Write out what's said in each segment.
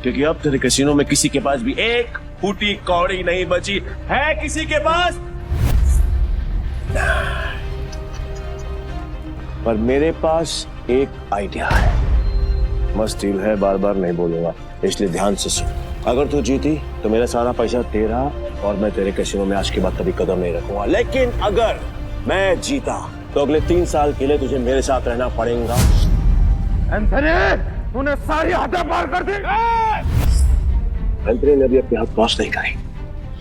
क्योंकि अब तेरे कैसीनो में किसी के पास भी एक फूटी कौड़ी नहीं बची है। किसी के पास पर मेरे पास एक आइडिया है। मस्त डील है, बार बार नहीं बोलूंगा, इसलिए ध्यान से सुन। अगर तू जीती तो मेरा सारा पैसा तेरा और मैं तेरे कैसीनो में आज के बाद कभी कदम नहीं रखूंगा। लेकिन अगर मैं जीता तो अगले 3 साल के लिए तुझे मेरे साथ रहना पड़ेगा। एंथनी, तूने सारी हदें पार कर दी। एंथनी ने अभी अपने हाथ क्रॉस नहीं करी।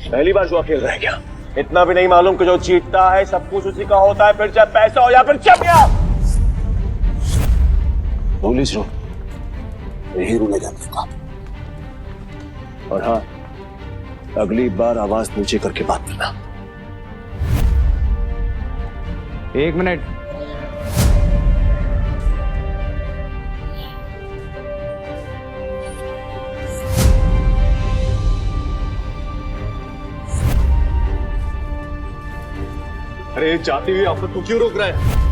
पहली बार जो अकेले रह गया। इतना भी नहीं मालूम कि जो जीतता है सब कुछ उसी का होता है, फिर चाहे पैसा हो या फिर चमिया। पुलिस रो यही रूल है का। और हाँ, अगली बार आवाज नीचे करके बात करना। 1 मिनट। अरे जाती हुई आफत को क्यों रोक रहा है?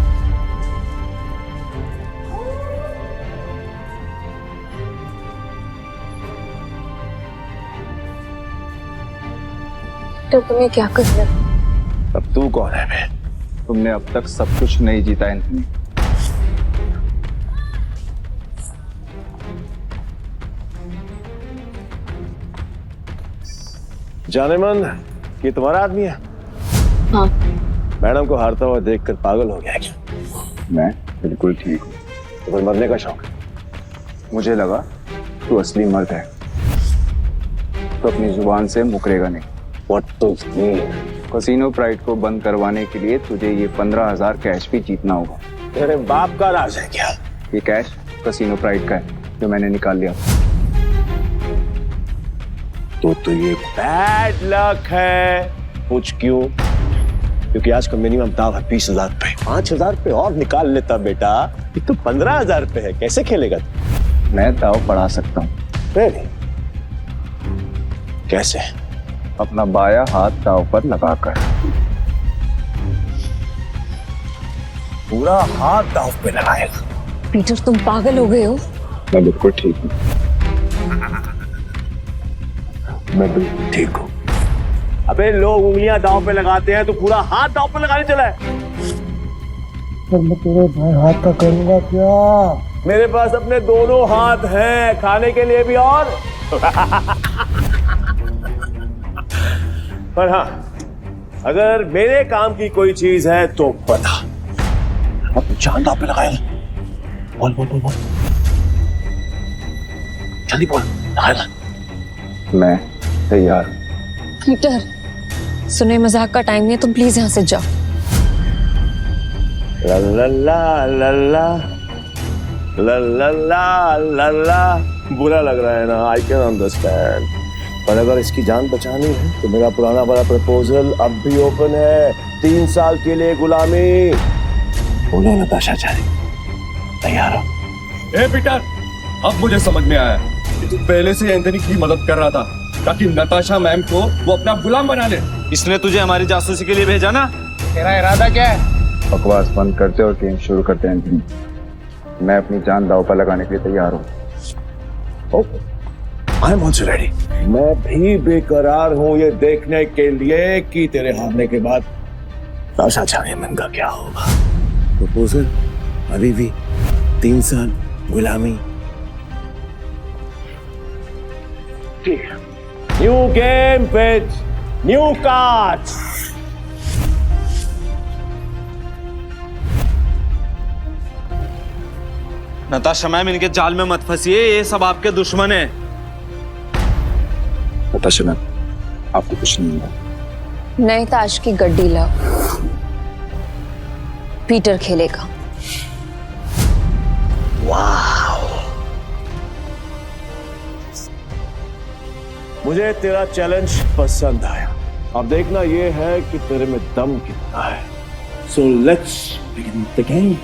तो तुम्हें क्या कर रहे? अब तू कौन है बे? तुमने अब तक सब कुछ नहीं जीता एंथनी। जाने मन ये तुम्हारा आदमी है? हाँ। मैडम को हारता हुआ देखकर पागल हो गया क्या? मैं बिल्कुल ठीक हूँ। तो फिर मरने का शौक है? मुझे लगा तू असली मर्द है तो अपनी जुबान से मुकरेगा नहीं। What to mean? Casino pride को बंद करवाने के लिए तुझे ये 15,000 कैश भी जीतना होगा। तेरे बाप का राज है क्या? ये कैश कैसीनो प्राइड का है जो मैंने निकाल लिया। तो ये बैड लक है। पूछ क्यों? क्योंकि आज का मिनिमम दाव है 20,000 पे। 5,000 पे और निकाल लेता बेटा। ये तो 15,000 पे है, कैसे खेलेगा तू? मैं दाव बढ़ा सकता हूँ। कैसे? अपना बाया हाथ दाव पर लगाकर। पूरा हाथ दाव पे लगाएगा? पीटर, तुम पागल हो गए हो? मैं बिल्कुल ठीक हूँ। मैं बिल्कुल ठीक हूँ। अबे लोग उंगलियां दांव पे लगाते हैं, तो पूरा हाथ दांव पे लगाने चला है। पर मैं तेरे भाई हाथ का करूंगा क्या? मेरे पास अपने दोनों हाथ हैं, खाने के लिए भी और पर हाँ, अगर मेरे काम की कोई चीज है तो बता। अब जान दांव पे लगाएगा। बोल बोल बोल बोल, जल्दी बोल, लगाएगा। मैं तैयार। पीटर, सुने मजाक का टाइम नहीं है, तुम प्लीज यहाँ से जाओ। ला ला ला ला ला ला ला ला ला। बुरा लग रहा है ना? I can understand. पर अगर इसकी जान बचानी है तो मेरा पुराना वाला प्रपोजल अब भी ओपन है। 3 साल के लिए गुलामी। बोलो नताशा चाहे, तैयार हो? ए पीटर, अब मुझे समझ में आया कि तू पहले से एंथनी की मदद कर रहा था ताकि नताशा मैम को वो अपना गुलाम बना ले। इसने तुझे हमारी जासूसी के लिए भेजा ना? तेरा इरादा क्या है? बकवास बंद करते और गेम शुरू करते हैं एंथनी। मैं अपनी जान दांव पर लगाने के लिए तैयार हूँ। I am also ready. मैं भी बेकरार हूँ ये देखने के लिए कि तेरे हारने के बाद नताशा चाहे का क्या होगा। प्रपोजल अभी भी 3 साल गुलामी। ठीक है, new game with new cards. Natasha ma'am, इनके जाल में मत फंसिए, ये सब आपके दुश्मन है। नताशा मैम, आपको कुछ नहीं होगा। नए ताश की गड्डी लाओ, पीटर खेलेगा। मुझे तेरा चैलेंज पसंद आया। अब देखना ये है कि तेरे में दम कितना है। So let's begin the game.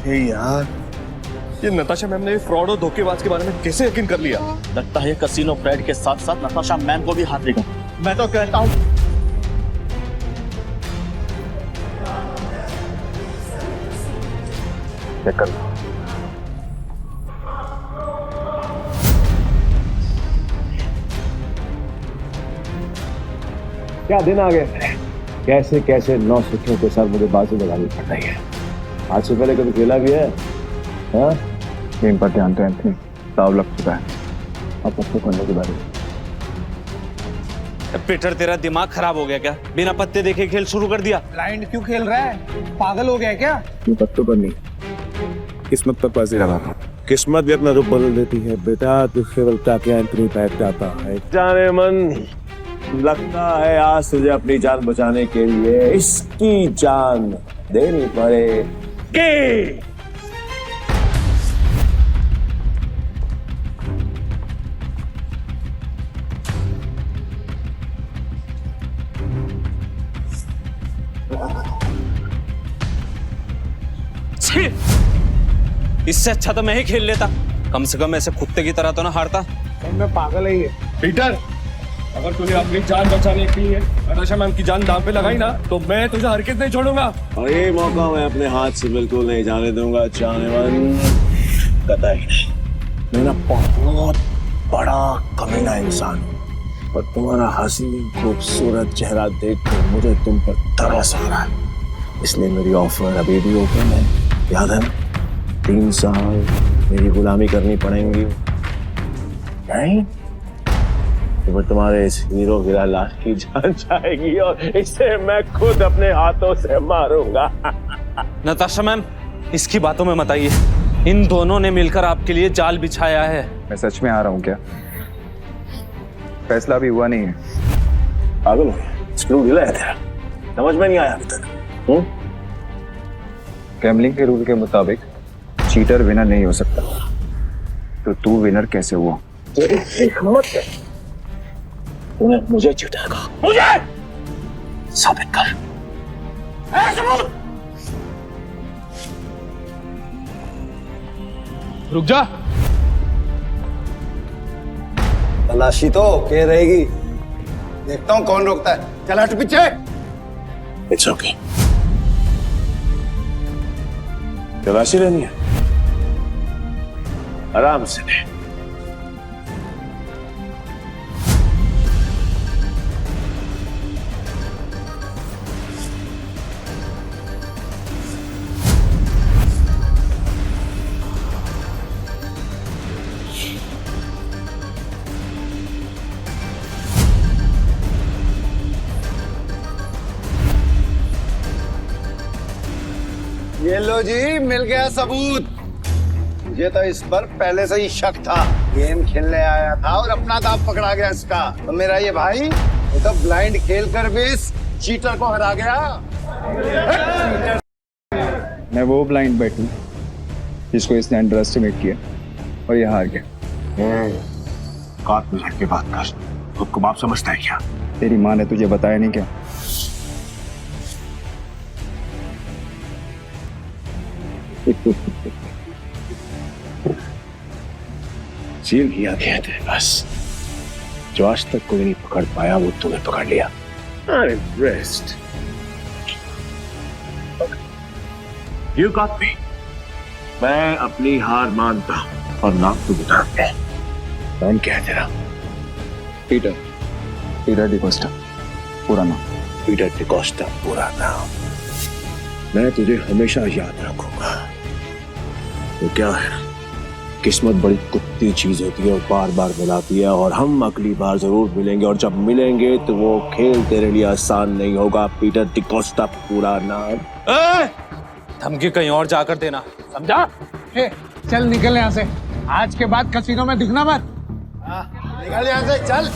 Hey यार, ये नताशा मैम ने फ्रॉड और धोखेबाज के बारे में कैसे यकीन कर लिया? लगता है कसिनो फ्रेड के साथ साथ नताशा मैम को भी हाथ देगा। मैं तो कहता हूँ चेक कर। क्या दिन आ गए, कैसे कैसे 9 सिक्कियों के साथ मुझे बाजी लगानी पड़ रही है। आज से पहले कभी खेला भी है? हाँ? गेम पर ध्यान तो एंथनी दाव लग चुका है। अब पत्ते करने के बारे में पीटर, तेरा दिमाग खराब हो गया क्या? बिना पत्ते देखे खेल शुरू कर दिया। ब्लाइंड क्यों खेल रहा है? पागल हो गया है क्या? ये पत्तों पर नहीं, किस्मत पर बाजी लगा। किस्मत भी अपना रूप बदल देती है बेटा, तू केवल ताकि एंथनी बैठ जाता है। जाने मन लगता है आज तुझे अपनी जान बचाने के लिए इसकी जान देनी पड़ेगी। छी! इससे अच्छा तो मैं ही खेल लेता, कम से कम ऐसे कुत्ते की तरह तो ना हारता। मैं पागल है ये। पीटर, अगर तूने अपनी जान बचाने के लिए नताशा मैम की जान दांव पे लगाई ना, तो मैं तुझे हरकत नहीं छोड़ूंगा। और ये मौका मैं अपने हाथ से बिल्कुल नहीं जाने दूंगा। जाने मन कतई नहीं। मैं ना बहुत बड़ा कमीना इंसान हूँ और तुम्हारा हसीन खूबसूरत चेहरा देखकर मुझे तुम पर तरस आ रहा है, इसलिए मेरी ऑफर अभी भी ओपन है। याद है, 3 साल मेरी गुलामी करनी पड़ेंगी। नहीं तो फिर तुम्हारे इस हीरो हीरा लाल की जान जाएगी और इसे मैं खुद अपने हाथों से मारूंगा। नताशा मैम, इसकी बातों में मत आइए। इन दोनों ने मिलकर आपके लिए जाल बिछाया है। मैं सच में आ रहा हूँ क्या? फैसला भी हुआ नहीं है। पागल हो गया? स्क्रू ढीला है तेरा, समझ में नहीं आया अभी तक? गैम्बलिंग के रूल के मुताबिक चीटर विनर नहीं हो सकता, तो तू विनर कैसे हुआ? तेरी हिम्मत है, तूने मुझे चिढ़ाएगा, मुझे साबित कर। सबूत रुक जा। तलाशी तो ओके रहेगी, देखता हूँ कौन रोकता है। चल हट पीछे। इट्स ओके, तलाशी लेनी है, आराम से ले। ये लो जी, मिल गया सबूत। मुझे तो इस पर पहले से ही शक था। गेम खेलने आया था और अपना दांव पकड़ा गया इसका। तो मेरा ये भाई ये तो ब्लाइंड खेल कर भी इस चीटर को हरा गया। मैं वो ब्लाइंड बैठू जिसको इसने अंडर एस्टिमेट किया और ये हार गया। काट में झटके बात कर, खुद को बाप समझता है क्या? तेरी माँ ने तुझे बताया नहीं क्या? सील किया गया थे बस, जो आज तक कोई नहीं पकड़ पाया वो तूने पकड़ लिया। I'm impressed. You got me. मैं अपनी हार मानता हूं और नाम तो बता दे। नाम क्या है तेरा? पीटर डिकोस्टा, पूरा नाम। पीटर डिकोस्टा पूरा नाम। मैं तुझे हमेशा याद रखूंगा। तो क्या है, किस्मत बड़ी कुत्ती चीज होती है और बार बार मिलाती है, और हम अगली बार जरूर मिलेंगे, और जब मिलेंगे तो वो खेल तेरे लिए आसान नहीं होगा। पीटर डिकोस्टा पूरा नाम। धमकी कहीं और जाकर देना, समझा? चल निकल यहाँ से, आज के बाद कसीनो में दिखना मत। निकल यहाँ से, चल।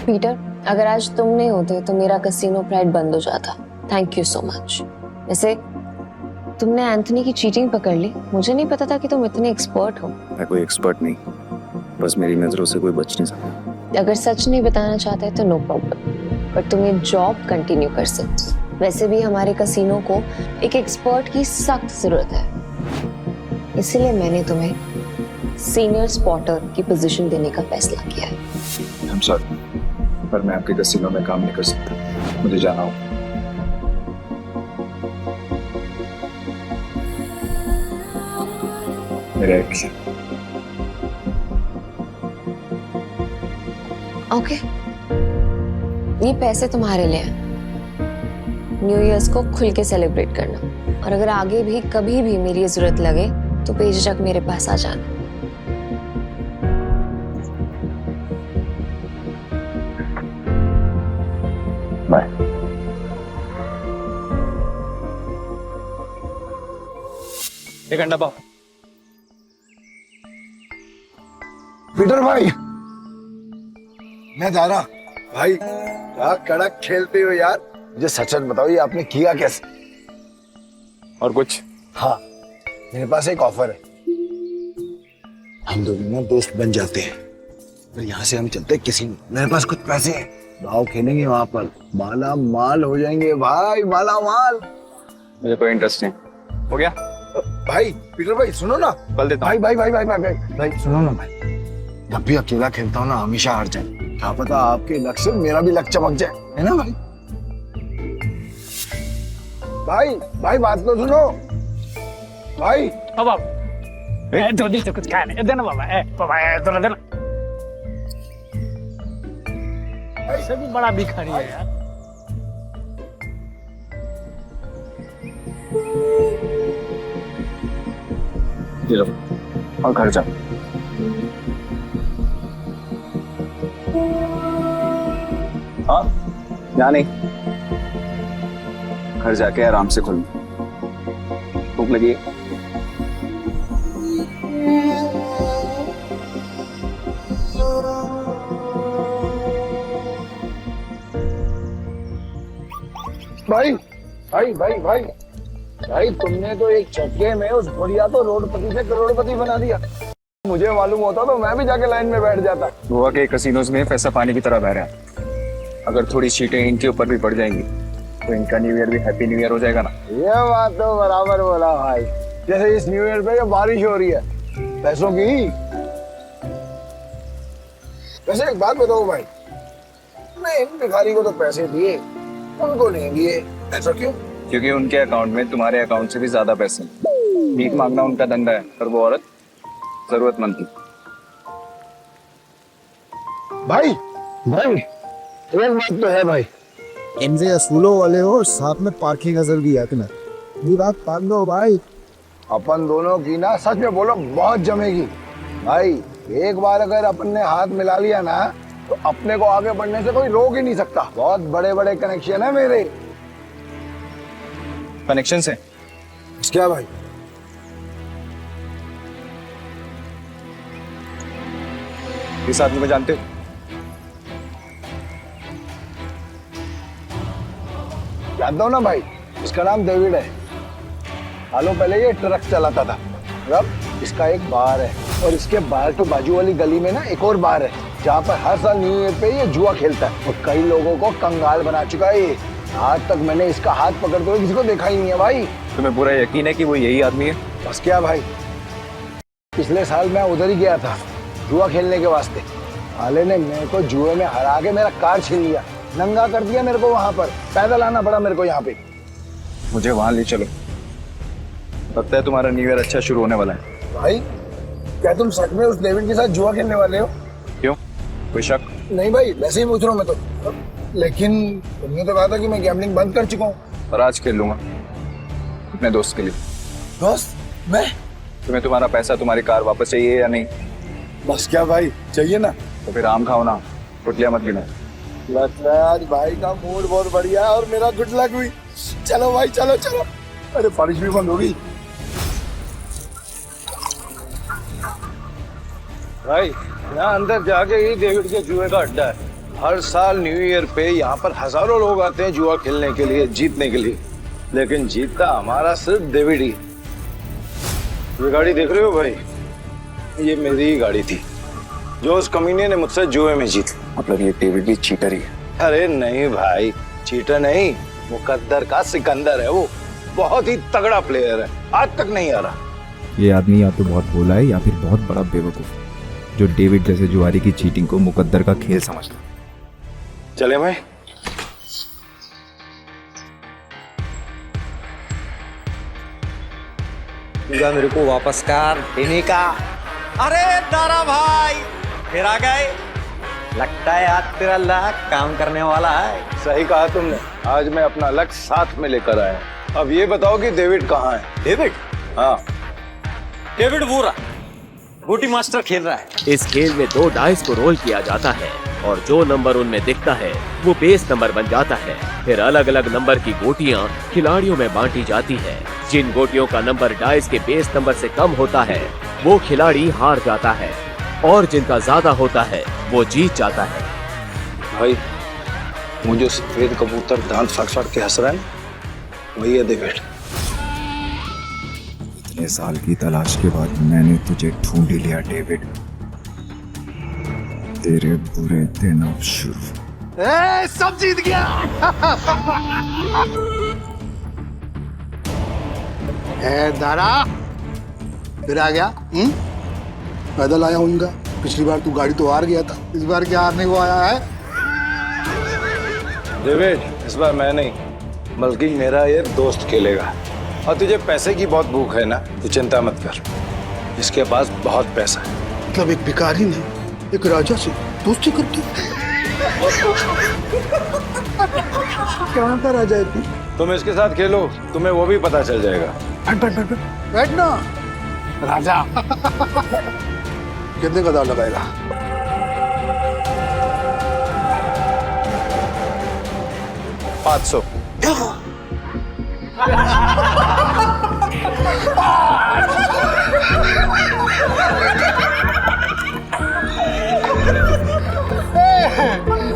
पीटर, अगर आज तुम नहीं होते तो मेरा कसीनो प्राइड बंद हो जाता। Thank you so much. वैसे तुमने एंथनी की चीटिंग पकड़ ली, मुझे नहीं पता था कि तुम इतने एक्सपर्ट हो। मैं कोई एक्सपर्ट नहीं, बस मेरी नजरों से कोई बच नहीं सकता। अगर सच नहीं बताना चाहते तो नो प्रॉब्लम, पर तुम ये जॉब कंटिन्यू कर सकते हो। वैसे भी हमारे कसिनो को एक एक्सपर्ट की सख्त जरूरत है, इसीलिए मैंने तुम्हें सीनियर स्पॉटर की पोजीशन देने का फैसला किया है। I'm sorry, पर मैं आपके कैसीनो में काम नहीं कर सकता, मुझे जाना हो। मेरा एक ओके, ये पैसे तुम्हारे लिए हैं। न्यू ईयर्स को खुल के सेलिब्रेट करना, और अगर आगे भी कभी भी मेरी जरूरत लगे तो बेझिझक मेरे पास आ जाना। बाय। एक घंटा पाओ। पीटर भाई, मैं जा रहा। भाई क्या कड़क खेलते हो यार, मुझे सच सच बताओ ये आपने किया कैसे? और कुछ? हाँ, मेरे पास एक ऑफर है। हम दोनों ना दोस्त बन जाते हैं, और यहाँ से हम चलते हैं किसी में। मेरे पास कुछ पैसे हैं, दाव खेलेंगे वहां पर, माला माल हो जाएंगे भाई, माला माल। मुझे कोई इंटरेस्ट नहीं। हो गया? भाई पीटर भाई सुनो ना। कल देता हूँ। भाई सुनो ना भाई, जब भी अकेला खेलता हूँ ना हमेशा हार जाए। क्या पता आपके लक से मेरा भी लक चमक जाए, है ना भाई? भाई बात तो सुनो भाई। अब दो दिन से कुछ खाया नहीं, देना बाबा देना देना। ऐसे भी बड़ा भिखारी है यार। ये लो, और घर जा। हाँ, यहाँ नहीं, घर जाके आराम से खुल। भूख लगी है? भाई तुमने तो एक झटके में उस बुढ़िया तो रोडपति से करोड़पति बना दिया। मुझे मालूम होता तो मैं भी जाके लाइन में बैठ जाता। गोवा के कसिनोज में पैसा पानी की तरह बह रहा है। अगर थोड़ी सीटें इनके ऊपर भी पड़ जाएंगी तो इनका न्यू ईयर भी हैप्पी न्यू ईयर हो जाएगा ना। ये बात तो बराबर बोला भाई, जैसे इस न्यू ईयर पे ये बारिश हो रही है पैसों की। वैसे एक बात बताओ भाई, मैं इन भिखारी को तो पैसे दिए, उनको नहीं दिए, ऐसा क्यों? क्योंकि उनके अकाउंट में तुम्हारे अकाउंट से भी ज्यादा पैसे हैं। भीख मांगना उनका धंधा है, पर वो औरत जरूरतमंद थी। भाई एक बात तो है भाई, इनसे असूलों वाले हो, साथ में पार्किंग नजर भी है तुम्हें। ये बात मान लो भाई। अपन दोनों की ना सच में बोलो बहुत जमेगी भाई। एक बार अगर अपन ने हाथ मिला लिया ना तो अपने को आगे बढ़ने से कोई रोक ही नहीं सकता। बहुत बड़े बड़े कनेक्शन है मेरे। कनेक्शन से क्या भाई? इस आदमी को जानते हो? जानता हूँ ना भाई, इसका नाम डेविड है। सालों पहले ये ट्रक चलाता था। अब इसका एक बार है, और इसके बाहर तो बाजू वाली गली में ना एक और बार है जहाँ पर हर साल न्यू ईयर पे ये जुआ खेलता है, और कई लोगों को कंगाल बना चुका है ये। आज तक मैंने इसका हाथ पकड़ते हुए किसी को देखा ही नहीं है भाई। तुम्हें पूरा यकीन है कि वो यही आदमी है? बस क्या भाई, पिछले साल मैं उधर ही गया था जुआ खेलने के वास्ते। साले ने मेरे को जुए में हरा के मेरा कार छीन लिया, नंगा कर दिया मेरे को। वहां पर पैदल आना पड़ा मेरे को यहाँ पे। मुझे वहां ले चलो, लगता है तुम्हारा न्यू ईयर अच्छा शुरू होने वाला है। भाई क्या तुम सच में उस डेविड के साथ जुआ खेलने वाले हो? क्यों, कोई शक? नहीं भाई, वैसे ही पूछ रहा हूँ मैं तो। लेकिन तुमने तो कहा था कि मैं गैम्बलिंग बंद कर चुका हूँ। और आज खेल लूंगा अपने दोस्त के लिए। दोस्त? मैं? तुम्हें तुम्हारा पैसा, तुम्हारी कार वापस चाहिए या नहीं? बस क्या भाई, चाहिए ना। तो फिर आम खाओ ना, कुटलियां मत गिनो। लगता है आज भाई का मूड बहुत बढ़िया है और मेरा गुड लक हुई। चलो भाई चलो। अरे बारिश भी बंद हो गई। भाई यहाँ अंदर जाके ही डेविड के जुए का अड्डा है। हर साल न्यू ईयर पे यहाँ पर हजारों लोग आते हैं जुआ खेलने के लिए, जीतने के लिए। लेकिन जीतता हमारा सिर्फ डेविड ही। ये गाड़ी देख रहे हो भाई, ये मेरी ही गाड़ी थी जो उस कमीने ने मुझसे जुए में जीती। मतलब ये डेविड भी चीटर ही है? अरे नहीं भाई, चीटर नहीं, मुकद्दर का सिकंदर है वो, बहुत ही तगड़ा प्लेयर है, आज तक नहीं आ रहा। ये आदमी या तो बहुत भोला है या फिर बहुत बड़ा बेवकूफ जो डेविड जैसे जुआरी की चीटिंग को मुकद्दर का खेल समझता। चले भाई। पूरा मेरे को वापस कर देने का। अरे दारा भाई फिर आ गए, लगता है आज तेरा लक काम करने वाला है। सही कहा तुमने, आज मैं अपना लक्ष्य साथ में लेकर आया। अब ये बताओ कि डेविड कहाँ है? डेविड? हाँ, डेविड वो रहा, गोटी मास्टर खेल रहा है। इस खेल में 2 डाइस को रोल किया जाता है और जो नंबर उनमें दिखता है वो बेस नंबर बन जाता है। फिर अलग अलग नंबर की गोटियां खिलाड़ियों में बांटी जाती है। जिन गोटियों का नंबर डाइस के बेस नंबर से कम होता है वो खिलाड़ी हार जाता है और जिनका ज्यादा होता है वो जीत जाता है। भाई मुझे सफेद कबूतर दांत फाड़ के हंस रहा है, वही है डेविड। इतने साल की तलाश के बाद मैंने तुझे ढूंढ ही लिया डेविड। तेरे बुरे दिन अब शुरू। सब जीत गया। दारा फिर आ गया। पैदल आया होऊंगा, पिछली बार तू गाड़ी तो हार गया था, इस बार क्या हारने को आया है? डेविड, इस बार मैं नहीं बल्कि मेरा ये दोस्त खेलेगा। और तुझे पैसे की बहुत भूख है ना, तो चिंता मत कर, इसके पास बहुत पैसा है। मतलब एक भिखारी ने एक राजा से दोस्ती कर दी। कहाँ का राजा है तू? तुम इसके साथ खेलो, तुम्हें वो भी पता चल जाएगा। बैठ ना राजा। कितने का दाव लगाएगा? $500।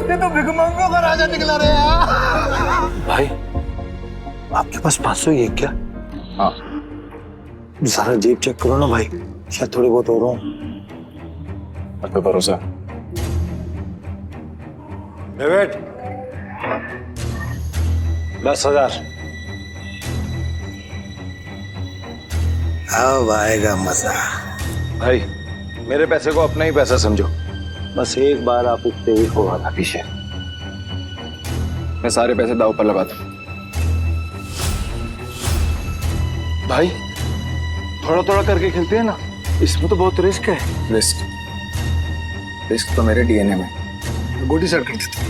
ये तो भिखमंगों का राजा निकला रे यार। भाई आपके पास 500 ही है क्या? हाँ। जरा जेब चेक करो ना भाई, शायद थोड़े बहुत और हो। आप पे भरोसा। डेविड 10,000। अब आएगा मजा। भाई मेरे पैसे को अपना ही पैसा समझो, बस एक बार आप इस डेविड को आना पीछे। मैं सारे पैसे दाव पर लगाता हूँ। भाई थोड़ा थोड़ा करके खेलते हैं ना, इसमें तो बहुत रिस्क है। रिस्क तो मेरे डीएनए में। गोटी सेट कर देता हूँ।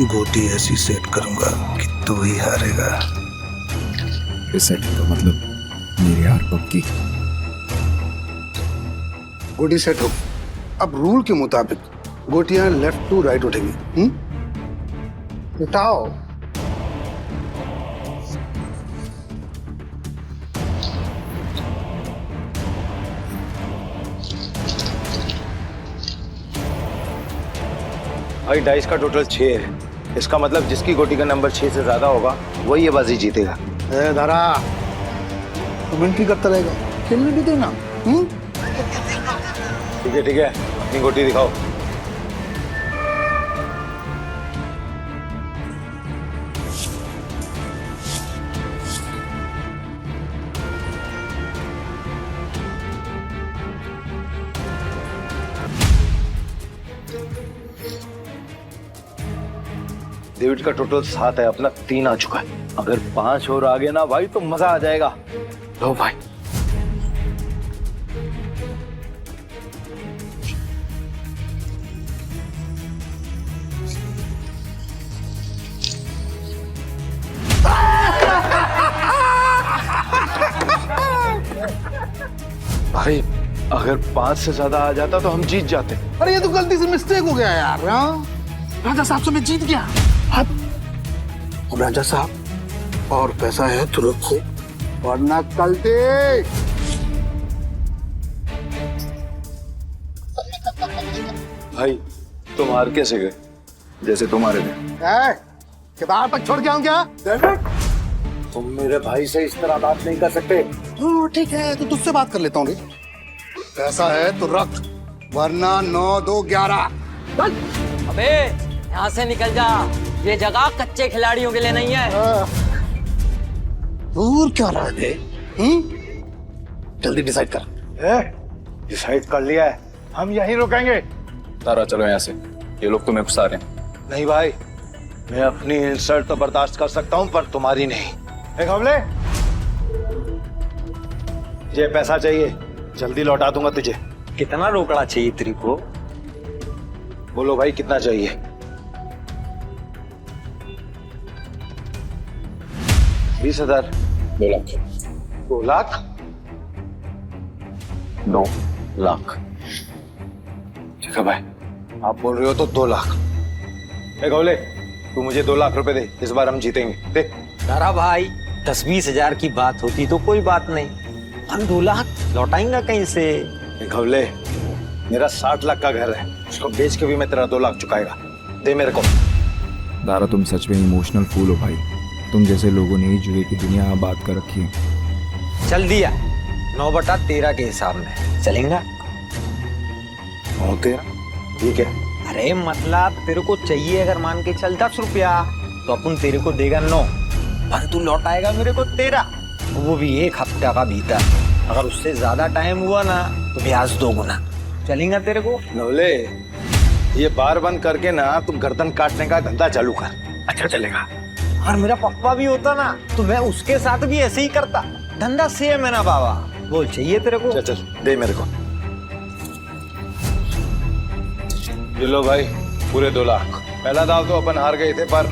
गोटी ऐसी सेट करूंगा कि तू ही हारेगा। सेट का मतलब मेरी हार पक्की। गोटी सेट हो, अब रूल के मुताबिक गोटियां लेफ्ट टू राइट उठेंगी। उठाओ। भाई डाइस का टोटल 6 है, इसका मतलब जिसकी गोटी का नंबर 6 से ज्यादा होगा वही ये बाजी जीतेगा। दारा तू मिनट्री करता रहेगा, खेलने भी देना। ठीक है, अपनी गोटी दिखाओ। डेविड का टोटल 7 है, अपना 3 आ चुका है। अगर 5 और आगे ना भाई तो मजा आ जाएगा। लो भाई। भाई अगर 5 से ज्यादा आ जाता तो हम जीत जाते। अरे ये तो गलती से मिस्टेक हो गया यार। राजा साहब से मैं जीत गया। अब राजा साहब और पैसा है तो रखो, वरना कल दे। भाई तुम हार कैसे गए? जैसे तुम्हारे थे। किताब तक छोड़ के आऊं क्या? तुम मेरे भाई से इस तरह बात नहीं कर सकते। ठीक है, तो तुझसे बात कर लेता हूँ। पैसा है तो रख, वरना 9 2 11। अबे यहाँ से निकल जा। ये जगह कच्चे खिलाड़ियों के लिए नहीं है। दूर क्या रहा थे? जल्दी डिसाइड कर। डिसाइड कर लिया है, हम यहीं रुकेंगे। तारा चलो यहाँ से, ये लोग तुम्हें फंसा रहे हैं। नहीं भाई, मैं अपनी इंसल्ट तो बर्दाश्त कर सकता हूं, पर तुम्हारी नहीं। एक हमले, ये पैसा चाहिए, जल्दी लौटा दूंगा तुझे। कितना रोकड़ा चाहिए तेरे को? बोलो भाई कितना चाहिए? 20,000। 2 लाख। 2 लाख? 2 लाख। ठीक है भाई, आप बोल रहे हो तो 2 लाख। एक हमले, तू मुझे 2 लाख रुपए दे, इस बार हम जीतेंगे। दे। तारा भाई 10-20 हजार की बात होती तो कोई बात नहीं, हम 2 लाख लौटाएंगे कहीं से? एक हमले, मेरा 60 लाख का घर है, उसको बेच के भी मैं तेरा 2 लाख चुकाएगा। दे मेरे को। दारा तुम सच में इमोशनल फूल हो भाई। तुम जैसे लोगों ने ही जुए की दुनिया आबाद कर रखी है। चल दिया, 9/13 के हिसाब में चलेगा। 9/13? ठीक है। अरे मतलब तेरे को चाहिए अगर मान के चल 10 रुपया, तो अपन तेरे को देगा 9, पर तू लौटाएगा मेरे को 13, वो भी 1 हफ्ता का भीतर। अगर उससे ज्यादा टाइम हुआ ना तो ब्याज 2 गुना। चलेगा तेरे को? नवले, ये बार बंद करके ना तुम गर्दन काटने का धंधा चालू कर। अच्छा चलेगा। और मेरा पप्पा भी होता ना तो मैं उसके साथ भी ऐसे ही करता। धंधा सेम है ना बाबा। बोल चाहिए तेरे को? चल चल दे मेरे को। ये लो भाई, पूरे 2 लाख। पहला दाव तो अपन हार गए थे, पर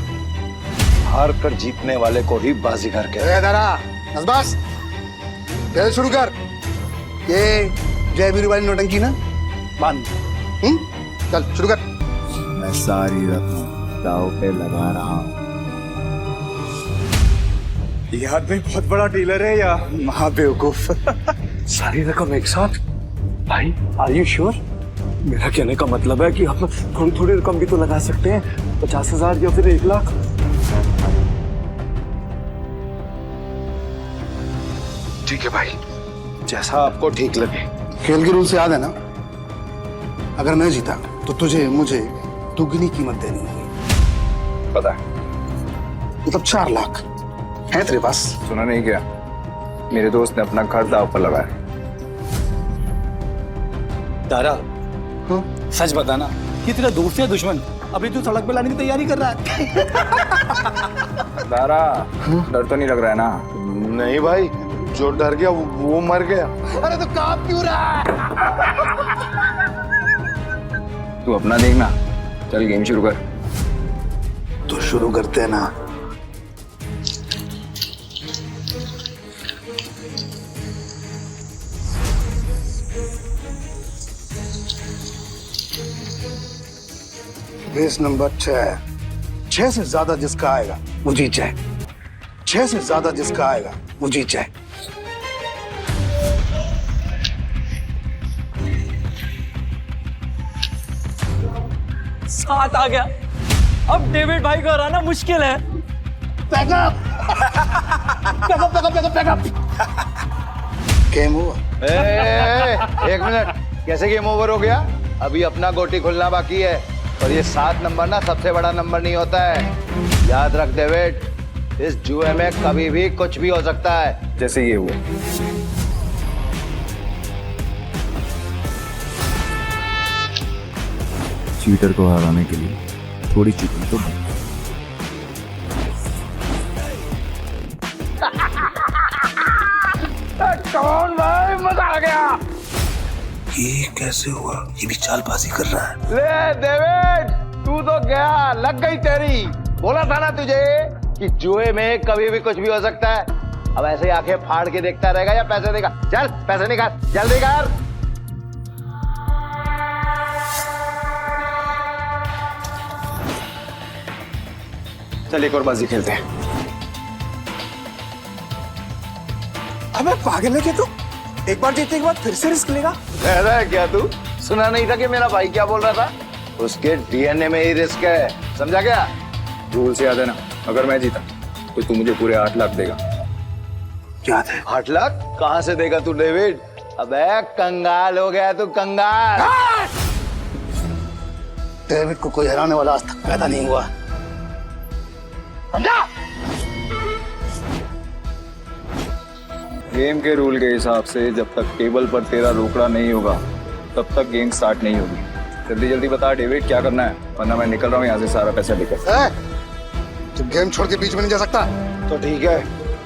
हार कर जीतने वाले को ही बाजीगर कहते हैं। बस खेल शुरू कर। ये जय वीरू वाली नोटंकी ना बंद। चल शुरू कर। मैं सारी रकम दाव पे लगा रहा हूँ। ये आदमी बहुत बड़ा डीलर है या महाबेवकूफ? सारी रकम एक साथ? भाई आर यू श्योर? मेरा कहने का मतलब है कि हम थोड़ी थोड़ी रकम भी तो लगा सकते हैं, 50,000 या फिर 1 लाख। ठीक है भाई, जैसा आपको ठीक लगे। खेल के रूल से याद है ना, अगर मैं जीता तो तुझे मुझे दुगनी कीमत देनी होगी। पता है। मतलब 4 लाख है तेरे पास? सुना नहीं क्या? मेरे दोस्त ने अपना घर दाव पर लगाया। तारा, सच बताना, ये तेरा दोस्त या दुश्मन? अभी तू सड़क पे लाने की तैयारी कर रहा है। तारा, डर तो नहीं लग रहा है ना? नहीं भाई, जो डर गया वो मर गया। अरे तो काम क्यों रहा है? तू अपना देखना, चल गेम शुरू कर। तो शुरू करते हैं ना। Base number 6। 6 से ज्यादा जिसका आएगा वो जीत जाए। 6 से ज्यादा जिसका आएगा वो जीत जाए। सात आ गया। अब डेविड भाई को हराना मुश्किल है। Backup backup backup backup. Game over. एक मिनट, कैसे गेम ओवर हो गया? अभी अपना गोटी खुलना बाकी है, और ये 7 नंबर ना सबसे बड़ा नंबर नहीं होता है। याद रख डेविड, इस जुए में कभी भी कुछ भी हो सकता है। जैसे ये हुआ। चीटर को हराने के लिए थोड़ी चीटिंग तो बनती है। कौन भाई, मजा आ गया। ये कैसे हुआ? ये भी चालबाजी कर रहा है। ले डेविड, तू तो गया, लग गई तेरी। बोला था ना तुझे कि जुए में कभी भी कुछ भी हो सकता है। अब ऐसे ही आंखें फाड़ के देखता रहेगा या पैसे देगा? चल पैसे निकाल, जल्दी कर। चल एक और बाजी खेलते हैं। अबे पागल है क्या तू? एक बार जीतने के बाद फिर से रिस्क लेगा? कह रहा है क्या तू? सुना नहीं था कि मेरा भाई क्या बोल रहा था? उसके डीएनए में ही रिस्क है, समझा क्या? रूल से याद है ना, अगर मैं जीता तो तू मुझे पूरे 8 लाख देगा। याद है। 8 लाख कहाँ से देगा तू डेविड? अबे कंगाल हो गया तू, कंगाल। डेविड को कोई हराने वाला आज तक पैदा नहीं हुआ। समझा? गेम के रूल के हिसाब से जब तक टेबल पर तेरा रोकड़ा नहीं होगा तब तक गेम स्टार्ट नहीं होगी। जल्दी जल्दी बता डेविड क्या करना है, वरना मैं निकल रहा हूँ यहाँ से सारा पैसा लेकर। तुम गेम छोड़ के बीच में नहीं जा सकता। तो ठीक है,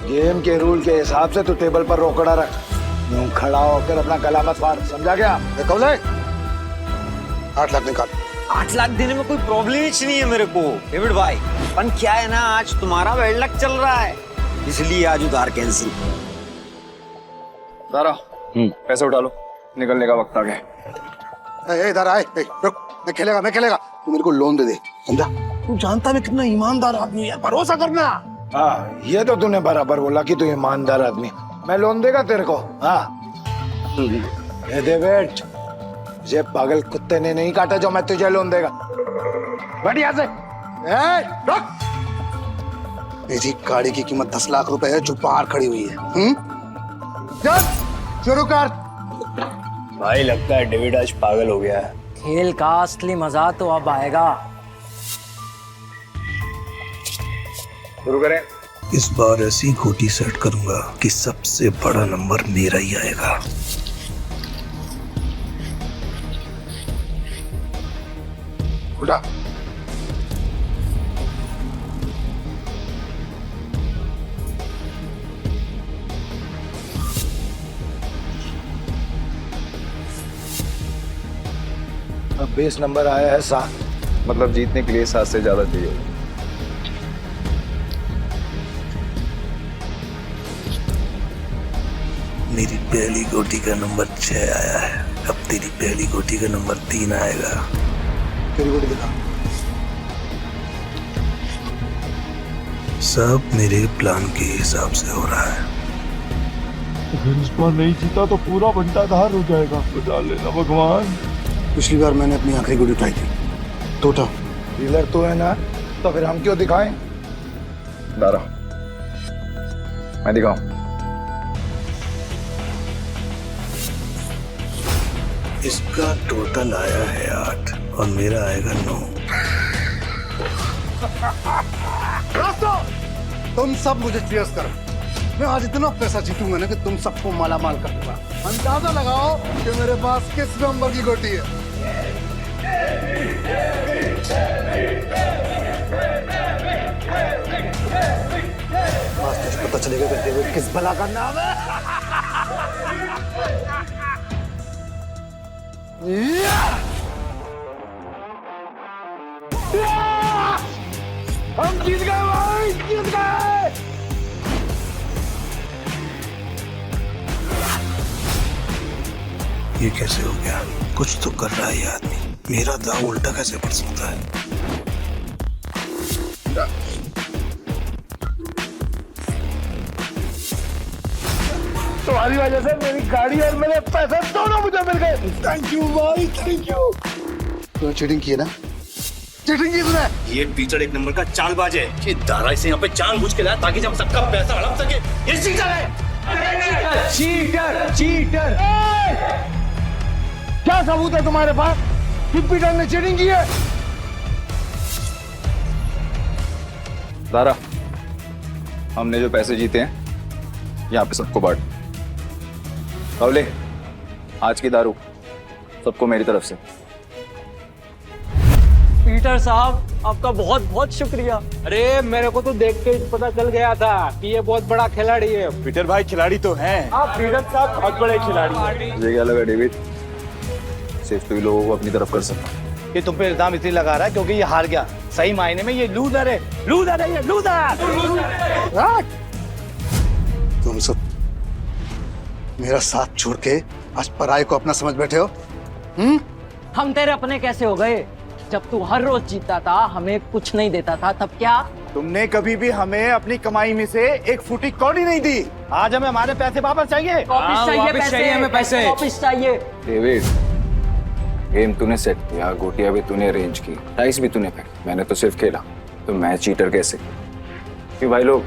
गेम के रूल के हिसाब से तू टेबल पर रोकड़ा रख, यूं खड़ा होकर अपना गला मत फाड़, समझा क्या? कब ले 8 लाख निकाल। 8 लाख देने में कोई प्रॉब्लम ही नहीं है मेरे को डेविड भाई, पर क्या है ना, आज तुम्हारा बैड लक चल रहा है, इसलिए आज उधार कैंसिल। दारा पैसे उठा लो, निकलने का वक्त आ गया। इधर आए, रुक, मैं खेलेगा, तू मेरे को लोन दे दे, समझा? तू जानता मैं कितना ईमानदार आदमी है, भरोसा करना। हाँ, ये तो तूने बराबर बोला कि तू ईमानदार आदमी, मैं लोन देगा तेरे को। हाँ ये दे बेट, ये पागल कुत्ते ने नहीं काटा जो मैं तुझे लोन देगा। बढ़िया से रुक। मेरी गाड़ी की कीमत 10 लाख रुपए है जो बाहर खड़ी हुई है। चल शुरू कर। भाई लगता है डेविड आज पागल हो गया है। खेल का असली मजा तो अब आएगा। शुरू करें। इस बार ऐसी गोटी सेट करूंगा कि सबसे बड़ा नंबर मेरा ही आएगा। उठा। अब बेस नंबर आया है 7, मतलब जीतने के लिए 7 से ज्यादा चाहिए। मेरी पहली गोटी का नंबर 6 आया है, अब तेरी पहली गोटी का नंबर 3 आएगा। तेरी गोटी दिखा। सब मेरे प्लान के हिसाब से हो रहा है। अगर इस बार नहीं जीता तो पूरा बंटाधार हो जाएगा, बचा लेना भगवान। पिछली बार मैंने अपनी आखिरी गोली उठाई थी, टोटा। डीलर तो है ना, तो फिर हम क्यों दिखाएं? दारा मैं दिखाऊं। इसका टोटल आया है 8 और मेरा आएगा 9। तुम सब मुझे चीयर्स करो, मैं आज इतना पैसा जीतूंगा ना कि तुम सबको माला माल कर दूंगा। अंदाजा लगाओ कि मेरे पास किस नंबर की गोटी है। आज तुझे पता चलेगा कि डेविड किस भला का नाम है। हम जीत गए भाई, जीत गए। ये कैसे हो गया? कुछ तो कर रहा है ये आदमी, मेरा दाव उल्टा कैसे पड़ सकता है? तुम्हारी वजह से मेरी गाड़ी और मेरे पैसे दोनों मुझे मिल गए। थैंक यू भाई, थैंक यू। तो चीटिंग की है ना? चीटिंग की तूने? ये टीचर एक नंबर का चालबाज है। ये दारा इसे यहाँ पे जानबूझ के लाया ताकि जब सबका पैसा हड़प सके। ये चीटर है। Cheater, cheater. क्या सबूत है तुम्हारे पास कि पीटर ने चीटिंग की है? दारा हमने जो पैसे जीते हैं यहाँ पे सबको बांट। बावले आज की दारू सबको मेरी तरफ से। पीटर साहब आपका बहुत बहुत शुक्रिया। अरे मेरे को तो देख के पता चल गया था कि ये बहुत बड़ा खिलाड़ी है। पीटर भाई खिलाड़ी तो हैं। आप पीटर साहब बहुत बड़े खिलाड़ी हैं। मुझे क्या लगा डेविड, सिर्फ तू ही लोगों को अपनी तरफ कर सकता। ये तुम पे इल्जाम इसलिए लगा रहा है क्योंकि ये हार गया। सही मायने में ये लूजर है, लूजर है ये, लूजर। तुम सब मेरा साथ छोड़ के आज पराये को अपना समझ बैठे हो। हम तेरे अपने कैसे हो गए? जब तू हर रोज जीता था, हमें कुछ नहीं देता था, तब क्या? तुमने कभी भी हमें अपनी कमाई में से एक फूटी कौड़ी नहीं दी। आज हमें हमारे पैसे वापस चाहिए। वापस चाहिए पैसे, हमें पैसे। वापस चाहिए। डेविड गेम तूने सेट किया, गोटियां भी तूने अरेंज की, डाइस भी तूने फेंकी, मैंने तो सिर्फ खेला। तो मैं चीटर कैसे? क्यों भाई लोग,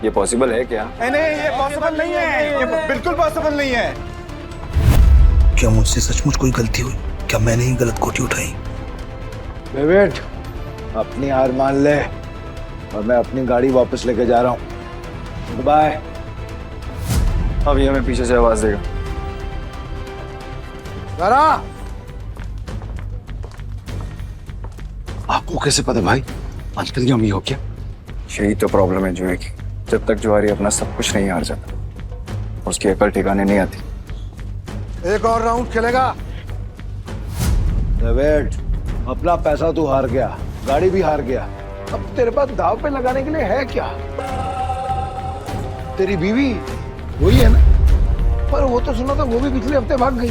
ये पॉसिबल है क्या? नहीं, ये पॉसिबल नहीं है, ये बिल्कुल पॉसिबल नहीं है। क्या मुझसे सचमुच कोई गलती हुई? क्या मैंने ही गलत गोटी उठाई? डेविड अपनी हार मान ले, और मैं अपनी गाड़ी वापस लेके जा रहा हूँ। बाय। अभी हमें पीछे से आवाज देगा। जरा आपको कैसे पता भाई आजकल की अम्मी हो क्या? यही तो प्रॉब्लम है जुए की। जब तक जुआरी अपना सब कुछ नहीं हार जाता उसकी अकल ठिकाने नहीं आती। एक और राउंड खेलेगा? वेट, अपना पैसा तू हार गया, गाड़ी भी हार गया, अब तेरे पास दाव पे लगाने के लिए है क्या? तेरी बीवी वही है ना? पर वो तो सुना था वो भी पिछले हफ्ते भाग गई।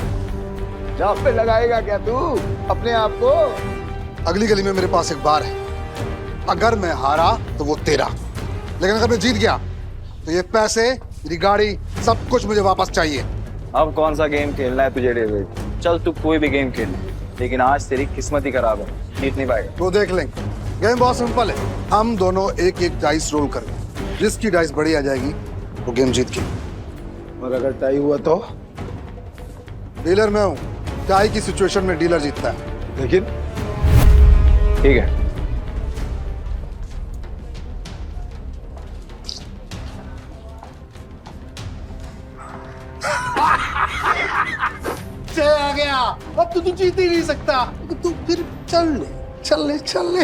दाव पे लगाएगा क्या तू अपने आप को? अगली गली में मेरे पास एक बार है, अगर मैं हारा तो वो तेरा, लेकिन अगर मैं जीत गया तो ये पैसे, मेरी गाड़ी, सब कुछ मुझे वापस चाहिए। अब कौन सा गेम खेलना है तुझे डेविड? चल तू कोई भी गेम खेल, लेकिन आज तेरी किस्मत ही खराब है, जीत नहीं पाएगा। वो देख लेंगे। गेम बहुत सिंपल है, हम दोनों एक एक डाइस रोल करेंगे, जिसकी डाइस बड़ी आ जाएगी वो गेम जीत के। और अगर टाई हुआ तो? डीलर मैं हूँ, टाई की सिचुएशन में डीलर जीतता है। लेकिन ठीक है। जय आ गया, अब तो तू जीत ही नहीं सकता, तो तू फिर चल ले।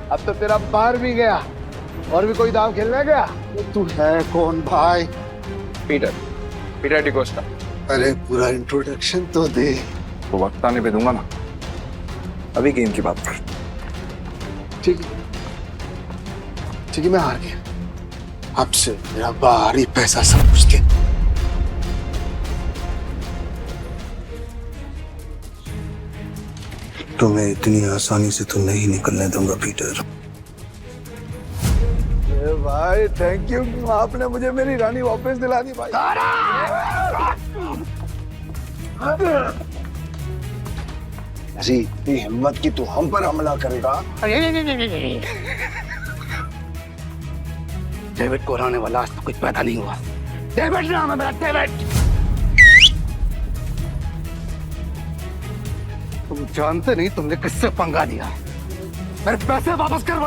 अब तो तेरा पार भी गया। और भी कोई दाव खेलने गया? तू है कौन भाई? पीटर डिकोस्टा। अरे पूरा इंट्रोडक्शन तो दे। तो वक्त आने पे दूंगा ना, अभी गेम की बात कर। ठीक है, मैं हार गया, अब से मेरा बाहरी पैसा सब कुछ दे। तो मैं इतनी आसानी से तो नहीं निकलने दूंगा पीटर। भाई थैंक यू, आपने मुझे मेरी रानी वापस दिला दी भाई। ऐसी इतनी हिम्मत की तू हम पर हमला करेगा? डेविड को हराने वाला आज तो कुछ पैदा नहीं हुआ। डेविड नाम है मेरा, डेविड। तुम जानते नहीं तुमने किससे पंगा दिया। मेरे पैसे वापस कर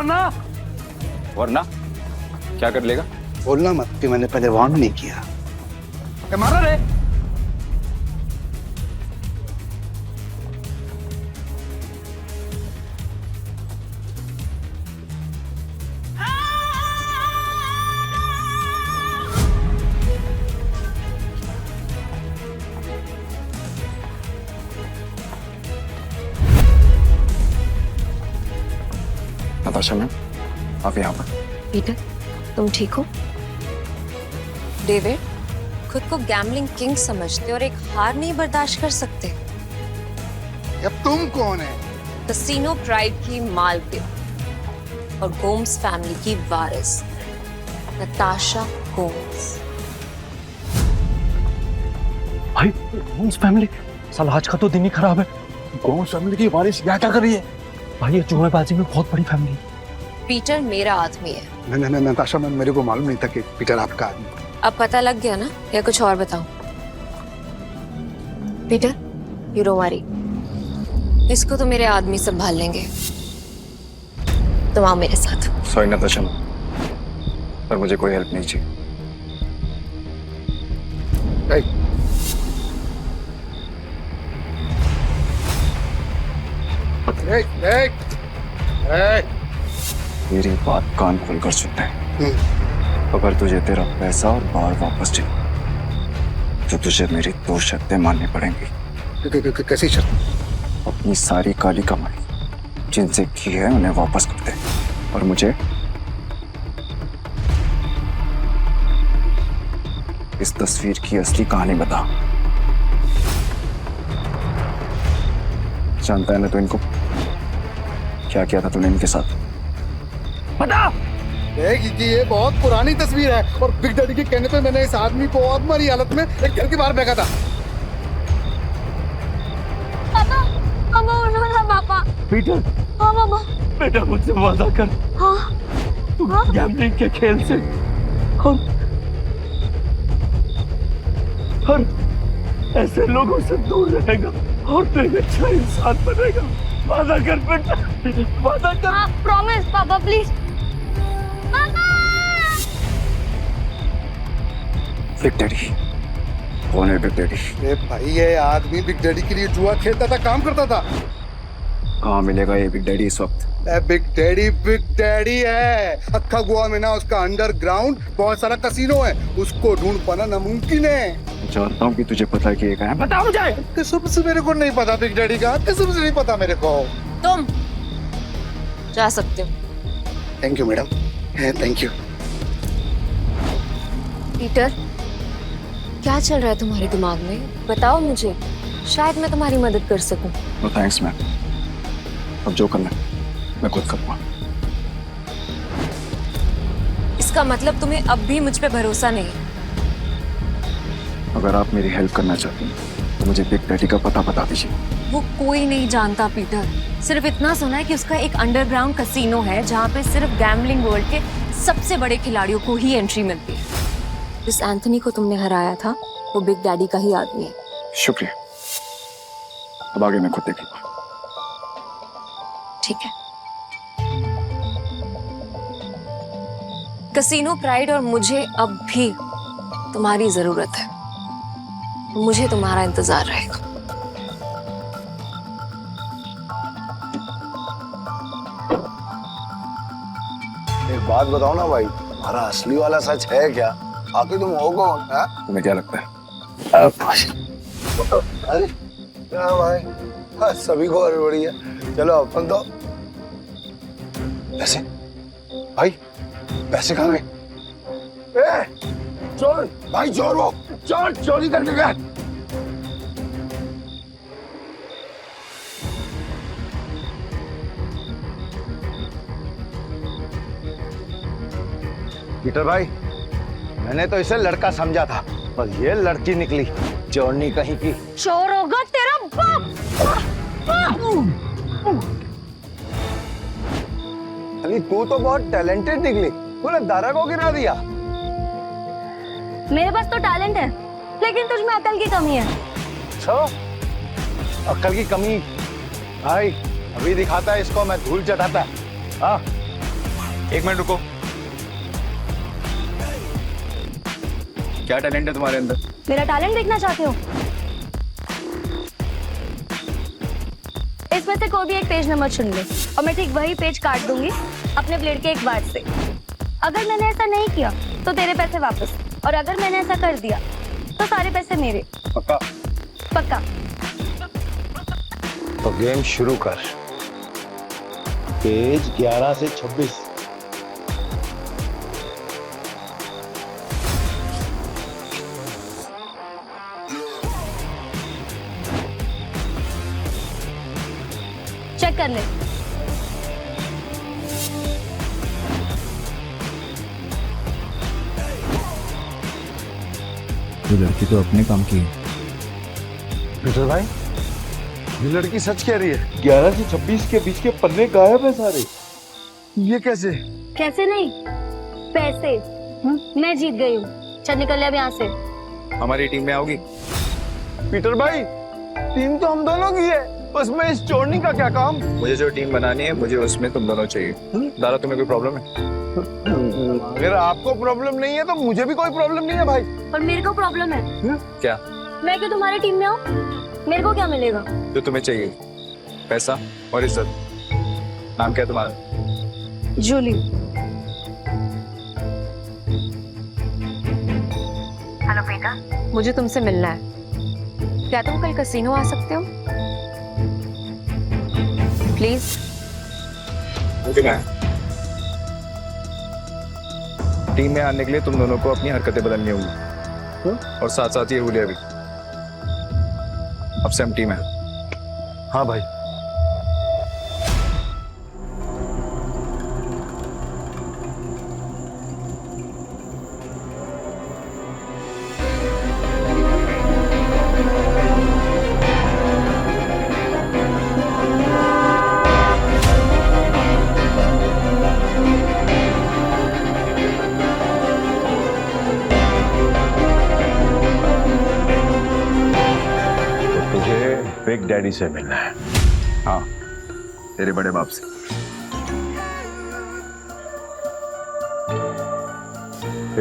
वरना क्या कर लेगा? बोलना मत कि मैंने पहले वार्न नहीं किया। मारा रे। नताशा मैम, आप यहाँ पर? पीटर, तुम ठीक हो? डेविड, खुद को गैम्बलिंग किंग समझते और एक हार नहीं बर्दाश्त कर सकते। अब तुम कौन है? कैसीनो प्राइड की मालकिन और गोम्स फैमिली की वारिस नताशा गोम्स। भाई गोम्स फैमिली, साला आज का तो दिन ही खराब है। गोम्स फैमिली की वारिस यहाँ क्या कर रही है? भाई ये जुएबाजी में बहुत बड़ी फैमिली है। पीटर मेरा आदमी है। नहीं नताशा मैम, मेरे को मालूम नहीं था कि पीटर आपका आदमी। अब पता लग गया ना, या कुछ और बताऊं? पीटर, यू डोंट वरी, इसको तो मेरे आदमी संभाल लेंगे। तुम आओ मेरे साथ। सॉरी नताशा मैम, पर मुझे कोई हेल्प नहीं चाहिए। मेरी बात कान खोलकर सुनता है। अगर तुझे तेरा पैसा और बार वापस चाहिए तो तुझे मेरी 2 शर्तें माननी पड़ेंगी। कैसी शर्त? अपनी सारी काली कमाई जिनसे की है उन्हें वापस कर दे, और मुझे इस तस्वीर की असली कहानी बता। जानता है ना तो इनको क्या किया था तूने इनके साथ? बता। देख ये बहुत पुरानी तस्वीर है और बिग डैडी के कहने पे मैंने इस आदमी को और मरी हालत में एक घर के बाहर फेंका था। पापा, पापा उठो ना पापा। पीटर, हाँ पापा। बेटा मुझसे वादा कर, हाँ तू गैम्बलिंग के खेल से और ऐसे लोगों से दूर रहेगा और तू एक अच्छा इंसान बनेगा। वादा कर बेटा, वादा कर। हाँ प्रॉमिस पापा प्लीज। बिग डैडी कौन है? बिग डैडी अरे भाई ये आदमी बिग डैडी के लिए जुआ खेलता था, काम करता था। कहाँ मिलेगा ये बिग डैडी इस वक्त? बिग डैडी है। अक्खा गोवा में ना उसका अंडरग्राउंड बहुत सारा कसीनो है, उसको ढूंढ पाना नामुमकिन है। जानता हूँ कि तुझे पता है कि ये कहाँ है। बता मुझे। कसम से मेरे को नहीं पता बिग डैडी का, कसम से नहीं पता मेरे को। तुम जा सकते हो। Thank you madam, thank you. Peter, क्या चल रहा है तुम्हारे दिमाग में? बताओ मुझे, शायद मैं तुम्हारी मदद कर सकूं। नो थैंक्स मैम, अब जो करना है मैं खुद करूँगा। इसका मतलब तुम्हें अब भी मुझ पे भरोसा नहीं? अगर आप मेरी हेल्प करना चाहती हैं तो मुझे बिग डैडी का पता बता दीजिए। वो कोई नहीं जानता पीटर, सिर्फ इतना सुना है कि उसका एक अंडरग्राउंड कसीनो है जहाँ पे सिर्फ गैम्बलिंग वर्ल्ड के सबसे बड़े खिलाड़ियों को ही एंट्री मिलती है। जिस एंथनी को तुमने हराया था वो बिग डैडी का ही आदमी है। शुक्रिया, अब आगे मैं खुद देख लूंगा। ठीक है। कसीनो प्राइड और मुझे अब भी तुम्हारी जरूरत है। मुझे तुम्हारा इंतजार रहेगा। एक बात बताओ ना भाई, तुम्हारा असली वाला सच है क्या? आखिर तुम हो कौन? तुम्हें क्या लगता है? अरे क्या भाई, सभी को हड़बड़ी है। चलो अपन तो पैसे, भाई पैसे कहाँ गए? चोर भाई, चोर वो चोर चोरी करके गया। पीटर भाई, मैंने तो इसे लड़का समझा था, पर ये लड़की निकली चोरनी कहीं की। चोर होगा तेरा बाप। अरे तू तो बहुत टैलेंटेड निकली, तूने दारा को गिरा दिया। मेरे पास तो टैलेंट है, लेकिन तुझ में अकल की कमी है। अच्छा, अकल की कमी? भाई अभी दिखाता है इसको मैं धूल चटाता। हाँ एक मिनट रुको। क्या टैलेंट है तुम्हारे अंदर? मेरा टैलेंट देखना चाहते हो? इसमें से कोई भी एक पेज नंबर चुन ले और मैं ठीक वही पेज काट दूंगी अपने ब्लेड के एक बार से। अगर मैंने ऐसा नहीं किया तो तेरे पैसे वापस, और अगर मैंने ऐसा कर दिया तो सारे पैसे मेरे। पक्का? पक्का। तो गेम शुरू कर। पेज 11 से 26। चेक कर ले। ये लड़की तो अपने काम की है। पीटर भाई, ये लड़की सच कह रही है। 11 से 26 के बीच के पन्ने गायब है सारे। ये कैसे? कैसे नहीं, पैसे। मैं जीत गई हूँ, चल निकल ले अब यहाँ से। हमारी टीम में आओगी? पीटर भाई, टीम तो हम दोनों की है, उसमें इस चोरनी का क्या काम? मुझे जो टीम बनानी है मुझे उसमें तुम दोनों चाहिए। दारा, तुम्हें कोई प्रॉब्लम है? अगर आपको प्रॉब्लम नहीं है तो मुझे भी कोई प्रॉब्लम नहीं है भाई। पर मेरे को प्रॉब्लम है। क्या? मैं क्यों तुम्हारी टीम में हूँ? मेरे को क्या मिलेगा? जो तुम्हें चाहिए, पैसा और इज्जत। नाम क्या है तुम्हारा? जूली। हेलो बेटा, मुझे तुमसे मिलना है। क्या तुम कल कसीनो आ सकते हो प्लीज? टीम में आने के लिए तुम दोनों को अपनी हरकतें बदलनी होंगी और साथ साथ ये हुलिया भी। अब से हम टीम है। हाँ भाई। बिग डैडी से मिलना है। हाँ, तेरे बड़े बाप से।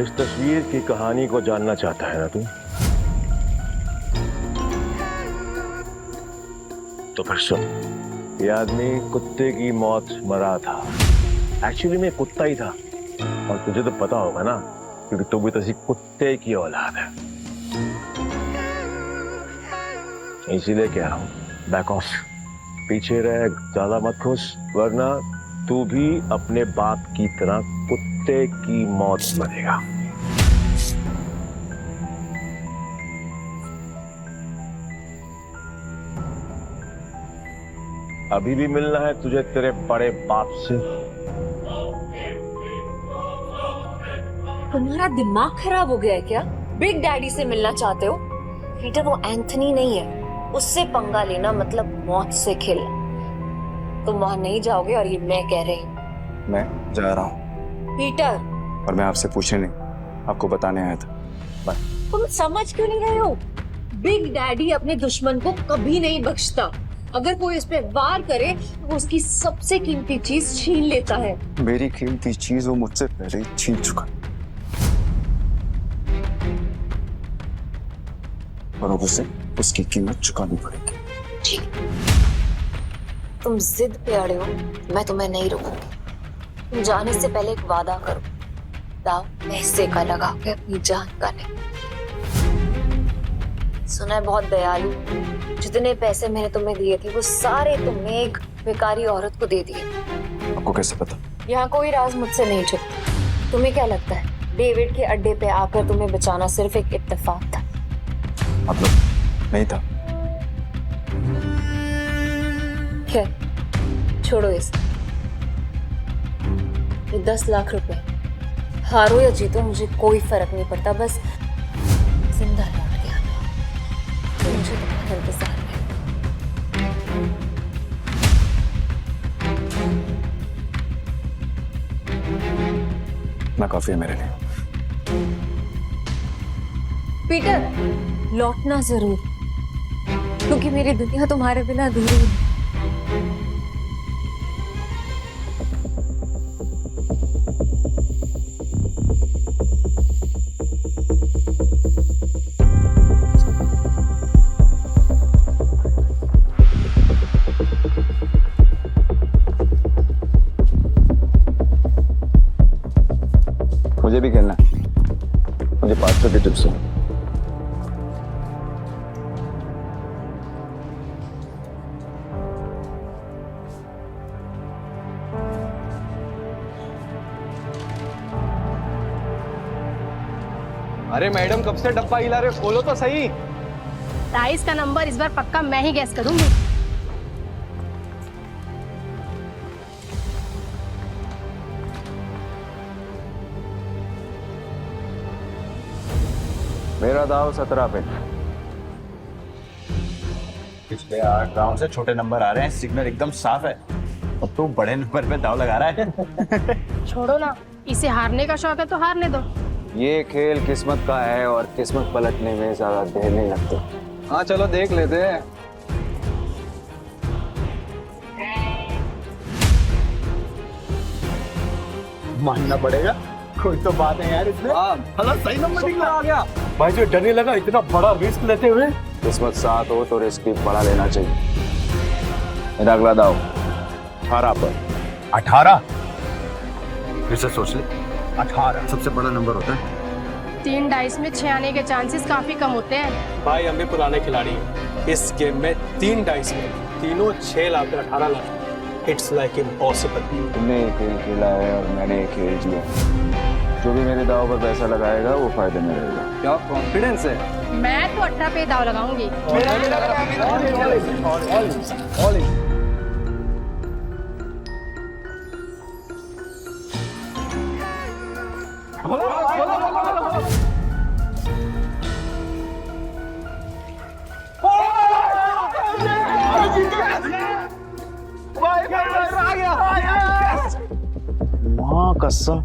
इस तस्वीर की कहानी को जानना चाहता है ना तू? तो फिर सुन, ये आदमी कुत्ते की मौत मरा था। एक्चुअली में कुत्ता ही था, और तुझे तो पता होगा ना, क्योंकि तू भी तो कुत्ते की औलाद है। इसीलिए कह रहा हूं, बैक ऑफ, पीछे रह, ज्यादा मत खुश, वरना तू भी अपने बाप की तरह कुत्ते की मौत मरेगा। अभी भी मिलना है तुझे तेरे बड़े बाप से? तुम्हारा दिमाग खराब हो गया है क्या? बिग डैडी से मिलना चाहते हो? पीटर, वो एंथनी नहीं है, उससे पंगा लेना मतलब मौत से खेलना। तुम वहां नहीं जाओगे, और ये मैं कह रही हूँ। मैं जा रहा हूँ। पीटर, और मैं आपसे पूछने नहीं, आपको बताने आया था। बाय। तुम समझ क्यों नहीं रहे हो? बिग डैडी अपने दुश्मन को कभी नहीं बख्शता। अगर कोई इस पे वार करे तो वो उसकी सबसे कीमती चीज छीन लेता है। मेरी कीमती चीज वो मुझसे पहले ही छीन चुका, और अब उसे उसकी कीमत चुकानी पड़ेगी। ठीक, तुम जिद पे अड़े हो, मैं तुम्हें नहीं रोकूंगी। तुम जाने से पहले एक वादा करो, दाव पैसे का लगा के अपनी जान का नहीं। सुना है बहुत दयालु, जितने पैसे मैंने तुम्हें दिए थे वो सारे तुमने एक बेकारी औरत को दे दिए। आपको कैसे पता? यहाँ कोई राज मुझसे नहीं छुपता। तुम्हें क्या लगता है डेविड के अड्डे पे आकर तुम्हें बचाना सिर्फ एक इत्तेफाक था? मतलब नहीं था। खैर, छोड़ो इसे। ये 10 लाख रुपए, हारो या जीतो मुझे कोई फर्क नहीं पड़ता, बस जिंदा लौट के आना। मुझे तुम्हारा इंतजार है। ना काफी है मेरे लिए। पीटर, लौटना जरूर, क्योंकि मेरी दुनिया तुम्हारे बिना अधूरी है। मुझे भी खेलना है। मुझे 500 की टिप्स है। अरे मैडम, कब से डब्बा हिला रहे हो? खोलो तो सही। राइस का नंबर इस बार पक्का मैं ही गैस करूंगी। मेरा दाव 17 पे। पिछले 8 राउंड से छोटे नंबर आ रहे हैं, सिग्नल एकदम साफ है, और तू बड़े नंबर पे दाव लगा रहा है। छोड़ो ना, इसे हारने का शौक है तो हारने दो। ये खेल किस्मत का है, और किस्मत पलटने में ज्यादा देर नहीं लगती। हाँ चलो देख लेते हैं। मानना पड़ेगा, कोई तो बात है यार इसमें। हाँ, सही नंबर निकला आ गया। भाई जो डरने लगा इतना बड़ा रिस्क लेते हुए। किस्मत साथ हो तो रिस्क भी बड़ा लेना चाहिए। मेरा अगला दाव 18 पर। 18? फिर से सोच ले, 18 सबसे बड़ा नंबर होता है। 3 डाइस में 6 आने के चांसेस काफी कम होते हैं। भाई हम भी पुराने खिलाड़ी हैं। इस गेम में 3 डाइस में तीनों 6 lakh 18 lakh. It's like impossible. तुमने एक खेल खेला है और मैंने एक खेल जिया। जो भी मेरे दाव पर पैसा लगाएगा वो फायदे में रहेगा। क्या कॉन्फिडेंस है? मैं तो 18 पे दाव लगाऊंगी। माँ कसम,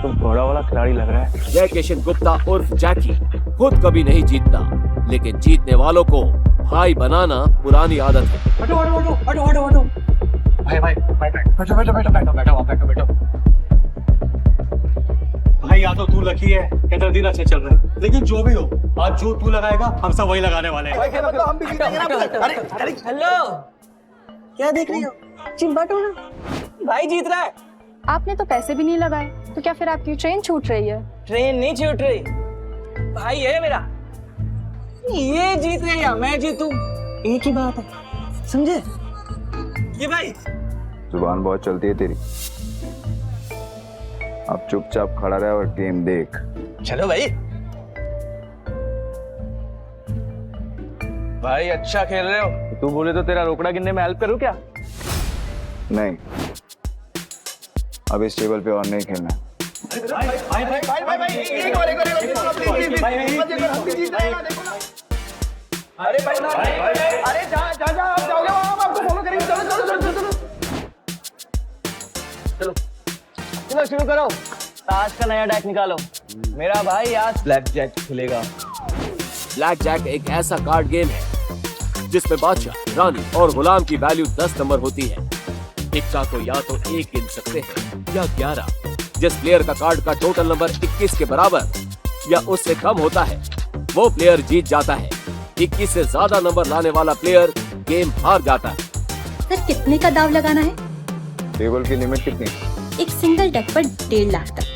तुम बड़ा वाला खिलाड़ी लग रहा है। जय किशन गुप्ता उर्फ जैकी खुद कभी नहीं जीतता, लेकिन जीतने वालों को भाई बनाना पुरानी आदत है। हटो हटो हटो हटो हटो हटो भाई भाई बैठो बैठो बैठो बैठो बैठो आप बैठो बैठो भाई या तो तू लकी है या तेरा दिन अच्छे चल रहे हैं, लेकिन जो भी हो आज जो तू लगाएगा हम सब वही लगाने वाले हैं। हम भी जीतेंगे ना। अरे अरे हेलो, क्या देख रही हो? चिंबाटो ना, भाई जीत रहा है। आपने तो पैसे भी नहीं लगाए, तो क्या फिर आपकी ट्रेन छूट रही है? ट्रेन नहीं छूट रही, भाई है मेरा। ये जीत रहे या मैं जीतूं, एक ही बात है, समझे? ये भाई जुबान बहुत चलती है तेरी। अब चुपचाप खड़ा रहे और गेम देख। चलो भाई। भाई अच्छा खेल रहे हो, तू बोले तो तेरा रोकड़ा गिनने में हेल्प करूं क्या? नहीं, अब इस टेबल पे और नहीं खेलना। अरे जा आप जाओगे वहां, हम आपको फॉलो करेंगे। चलो चलो चलो चलो चलो चलो शुरू करो। ताश का नया डेक निकालो। मेरा भाई आज ब्लैक जैक खेलेगा। ब्लैक जैक एक ऐसा कार्ड गेम है जिसमें बादशाह, रानी और गुलाम की वैल्यू 10 नंबर होती है। इक्का को या तो 1 गिन सकते हैं या 11। जिस प्लेयर का कार्ड का टोटल नंबर 21 के बराबर या उससे कम होता है वो प्लेयर जीत जाता है। 21 से ज्यादा नंबर लाने वाला प्लेयर गेम हार जाता है। सर कितने का दाव लगाना है? टेबल की लिमिट कितनी? एक सिंगल डेक पर 1.5 लाख तक।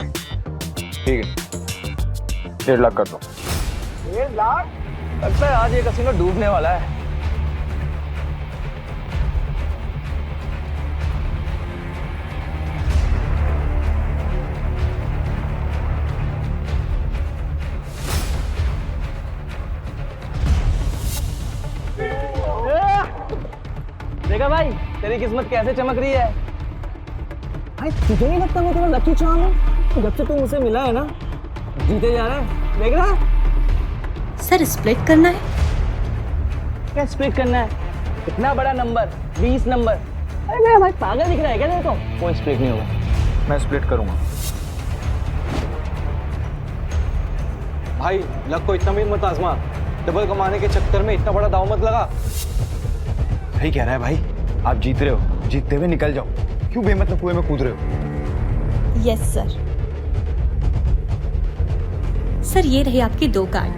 ठीक है, 1.5 लाख कर दो। 1.5 लाख? लगता है आज ये कसिनो डूबने वाला है। देखा भाई, तेरी किस्मत कैसे चमक रही है। भाई तुझे नहीं लगता मैं तेरा लकी चार्म हूँ? जब से तू मुझसे मिला है ना, जीते जा रहा है, देख रहा है? सर स्प्लिट करना है? क्या स्प्लिट करना है? इतना बड़ा नंबर, 20 नंबर। अरे मेरा भाई पागल दिख रहा है क्या तेरे को? कोई स्प्लिट नहीं होगा। मैं स्प्लिट करूंगा। भाई लक को इतना भी मत आजमा, डबल कमाने के चक्कर में इतना बड़ा दाव मत लगा। सही कह रहा है भाई, आप जीत रहे हो, जीतते हुए निकल जाओ, क्यों बेमतलब कुएं में कूद रहे हो? Yes sir. सर ये रही आपकी 2 कार्ड।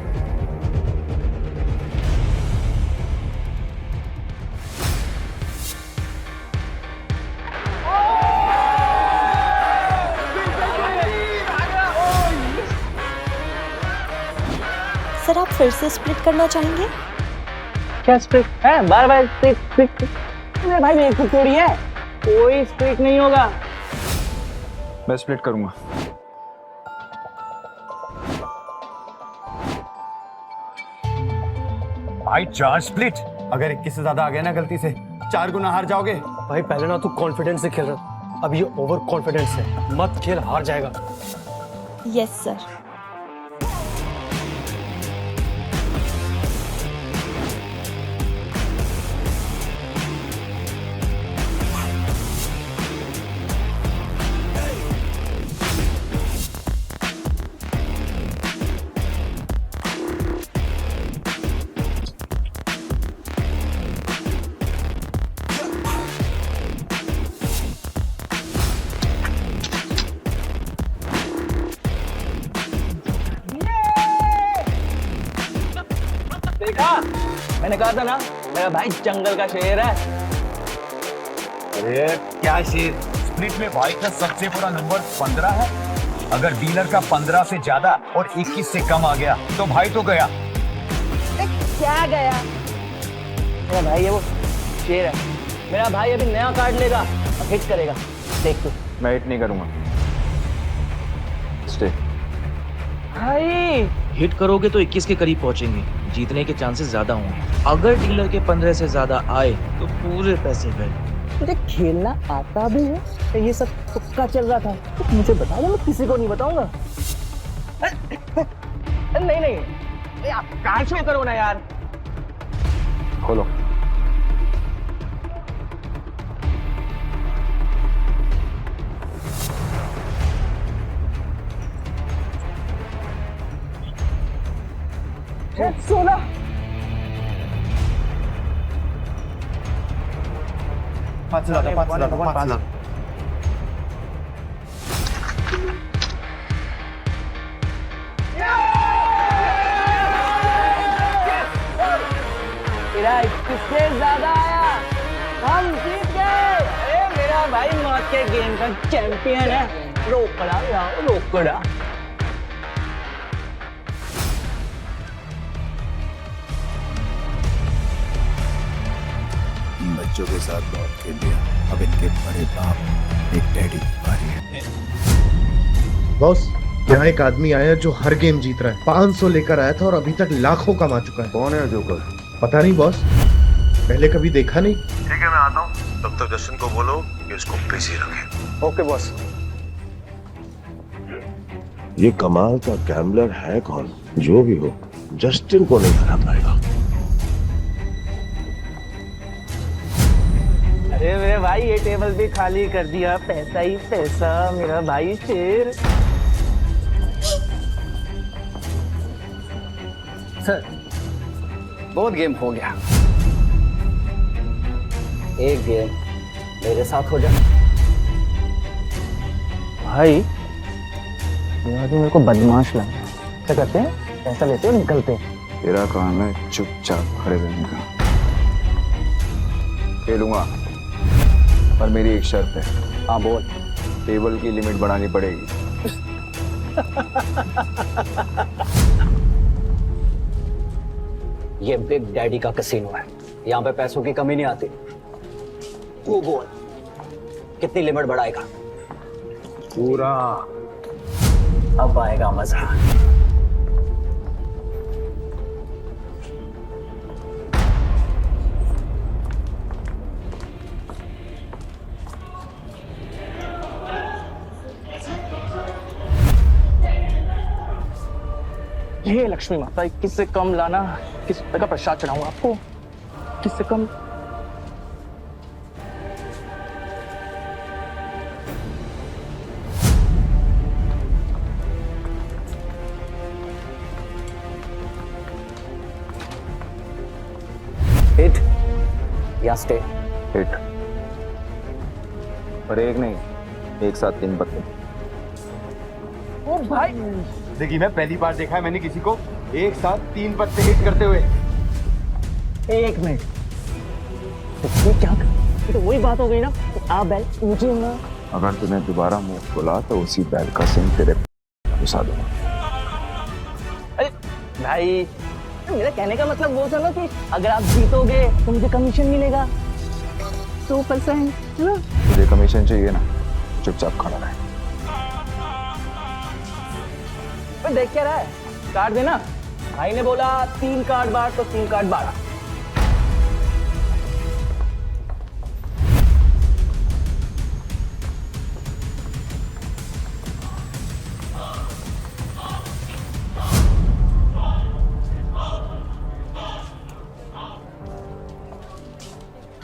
सर आप फिर से स्प्लिट करना चाहेंगे? क्या स्प्लिट है? बार स्प्लिट। अरे भाई मेरी खुद थोड़ी है, कोई स्प्लिट नहीं होगा। मैं स्प्लिट करूंगा। भाई 4 स्प्लिट, अगर 21 से ज्यादा आ गया ना गलती से 4 गुना हार जाओगे। भाई पहले ना तू कॉन्फिडेंस से खेल रहा, अब ये ओवर कॉन्फिडेंस है, मत खेल, हार जाएगा। Yes sir. देखा, मैंने कहा था ना मेरा भाई जंगल का शेर है। अरे क्या शेर, स्प्लिट में भाई का सबसे बड़ा नंबर 15 है। अगर डीलर का 15 से ज्यादा और 21 से कम आ गया तो भाई तो गया। क्या गया? मेरा भाई है वो शेर है। मेरा भाई अभी नया कार्ड लेगा और हिट करेगा, देख तू। मैं हिट नहीं करूंगा। स्टे। भाई हिट करोगे तो 21 के करीब पहुंचेंगे, जीतने के चांसेस ज्यादा होंगे। अगर डीलर के 15 से ज्यादा आए तो पूरे पैसे गए। तुझे खेलना आता भी है तो ये सब तुक्का चल रहा था, तो मुझे बता दो, मैं किसी को नहीं बताऊंगा। नहीं नहीं, आप कार शो करो ना यार। खोलो। 5 लाख तेरा 21 से ज्यादा आया, हम जीत गए। अरे मेरा भाई मौत के गेम का चैंपियन है। रोकड़ा लाओ रोकड़ा। बच्चों के साथ बहुत खेल लिया, अब इनके बड़े बाप एक डैडी की बारी है। बॉस, यहाँ एक आदमी आया जो हर गेम जीत रहा है। 500 लेकर आया था और अभी तक लाखों कमा चुका है। कौन है जोकर? पता नहीं बॉस, पहले कभी देखा नहीं। ठीक है, मैं आता हूँ। तब तक जस्टिन को बोलो कि उसको बिजी रखे। Okay boss. ये कमाल का गैम्बलर है कौन? जो भी हो, जस्टिन को नहीं हरा पाएगा। अरे मेरे भाई ये टेबल भी खाली कर दिया, पैसा ही पैसा, मेरा भाई शेर। सर, बहुत गेम हो गया, एक गेम मेरे साथ हो जाए। भाई ये आदमी मेरे को बदमाश लगा। क्या करते हैं, पैसा लेते हैं निकलते हैं। तेरा काम है चुपचाप खड़े रहने का। खेलूंगा, पर मेरी एक शर्त है। हाँ बोल। टेबल की लिमिट बढ़ानी पड़ेगी। ये बिग डैडी का कैसीनो है, यहाँ पे पैसों की कमी नहीं आती। तू बोल, कितनी लिमिट बढ़ाएगा? पूरा। अब आएगा मजा। ये लक्ष्मी माता, 21 से कम लाना, 21 रुपए का प्रसाद चढ़ाऊंगा आपको। 21 से कम। हिट या स्टे? हिट। पर एक नहीं, एक साथ 3 पत्ते। ओ भाई, देखिए मैं पहली बार देखा है मैंने किसी को एक साथ 3 पत्ते हिट करते हुए। एक मिनट, तो ये क्या? ये तो वही बात हो गई ना, तो आप बैल मुझे ना। अगर तूने दोबारा मुंह खोला तो उसी बैल का सिंह तेरे घुसा दूंगा। अरे भाई, मेरा कहने का मतलब वो था ना कि अगर आप जीतोगे तो मुझे कमीशन मिलेगा 2%, है ना? तुझे कमीशन चाहिए ना, चुपचाप खड़ा रहे। देख क्या रहा है, कार्ड देना। भाई ने बोला 3 कार्ड बांट, तो 3 कार्ड बांटा।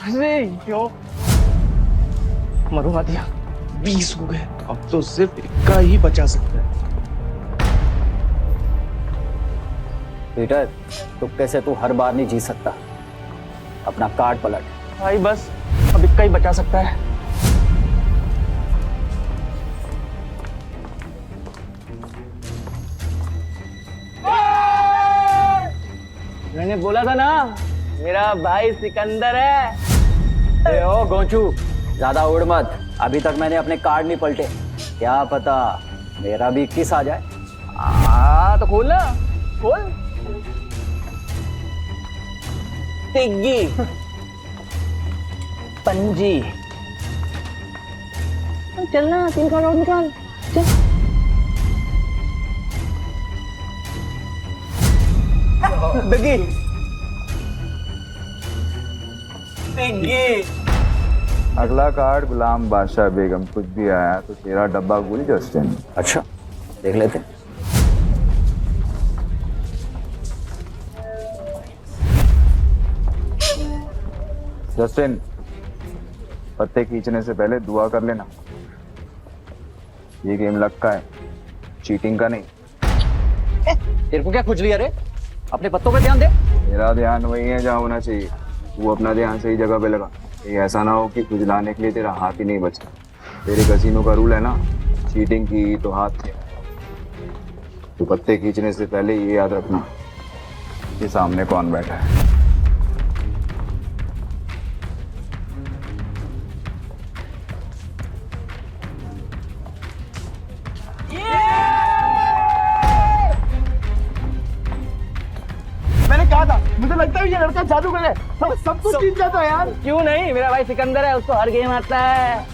अरे यो, मरुआ दिया। 20 हो गए, अब तो सिर्फ 1 का ही बचा सकता है। पीटर, तुक्के से तू हर बार नहीं जीत सकता, अपना कार्ड पलट। भाई बस अब 1 का ही बचा सकता है। मैंने बोला था ना, मेरा भाई सिकंदर है। ओ गोंचू, ज्यादा उड़ मत, अभी तक मैंने अपने कार्ड नहीं पलटे। क्या पता मेरा भी 21 आ जाए। तो खोल ना, खोल। तिग्गी, पंजी। चलना, 3 कार्ड और निकाल, चल। तिग्गी, तिग्गी। अगला कार्ड गुलाम बादशाह बेगम। कुछ भी आया तो तेरा डब्बा गुल जस्टिन। अच्छा, देख लेते। जस्टिन, पत्ते खींचने से पहले दुआ कर लेना। ये गेम लक का है, चीटिंग का नहीं। तेरे को क्या खुजली है रे? अपने पत्तों पे ध्यान दे। मेरा ध्यान वही है जहाँ होना चाहिए। वो अपना ध्यान सही जगह पे लगा। ये ऐसा ना हो कि कुछ लाने के लिए तेरा हाथ ही नहीं बचा। तेरे कसीनो का रूल है ना, चीटिंग की तो हाथ से। तो पत्ते खींचने से पहले ये याद रखना कि सामने कौन बैठा है। मैंने कहा था, मुझे लगता है ये लड़का जादूगर है, सब कुछ जीत जाता है यार। क्यों नहीं, मेरा भाई सिकंदर है, उसको हर गेम आता है।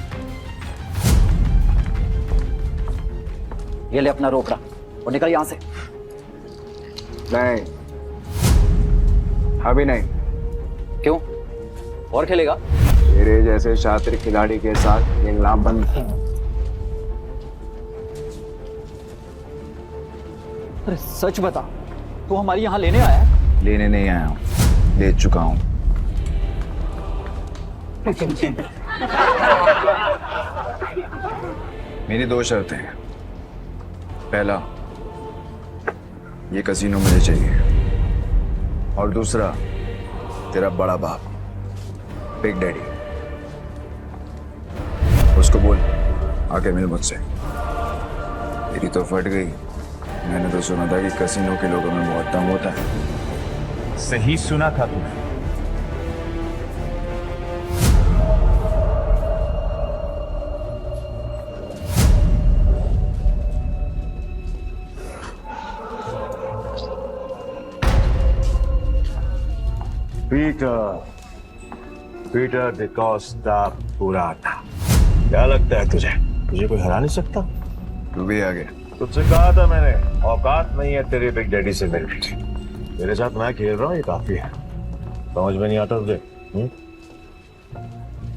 ये ले अपना रोकड़ा और निकल यहाँ से। नहीं, अभी नहीं। क्यों? और खेलेगा? तेरे जैसे शातिर खिलाड़ी के साथ खेलना बंद। अरे सच बता, तू हमारी यहाँ लेने आया है? लेने नहीं आया हूँ, ले चुका हूँ। मेरी दो शर्तें हैं। पहला, ये कसीनो मुझे चाहिए, और दूसरा, तेरा बड़ा बाप बिग डैडी, उसको बोल आके मिल मुझसे। मेरी तो फट गई। मैंने तो सुना था कि कसीनो के लोगों में बहुत दम होता है। सही सुना था तूने। पीटर डिकोस्टा पूरा था। क्या लगता है तुझे, तुझे कोई हरा नहीं सकता? तू भी आ गया। तुझसे कहा था मैंने, औकात नहीं है तेरे बिग डैडी से मिलने की। मेरे साथ मैं खेल रहा हूँ, ये काफी है। समझ में नहीं आता तुझे?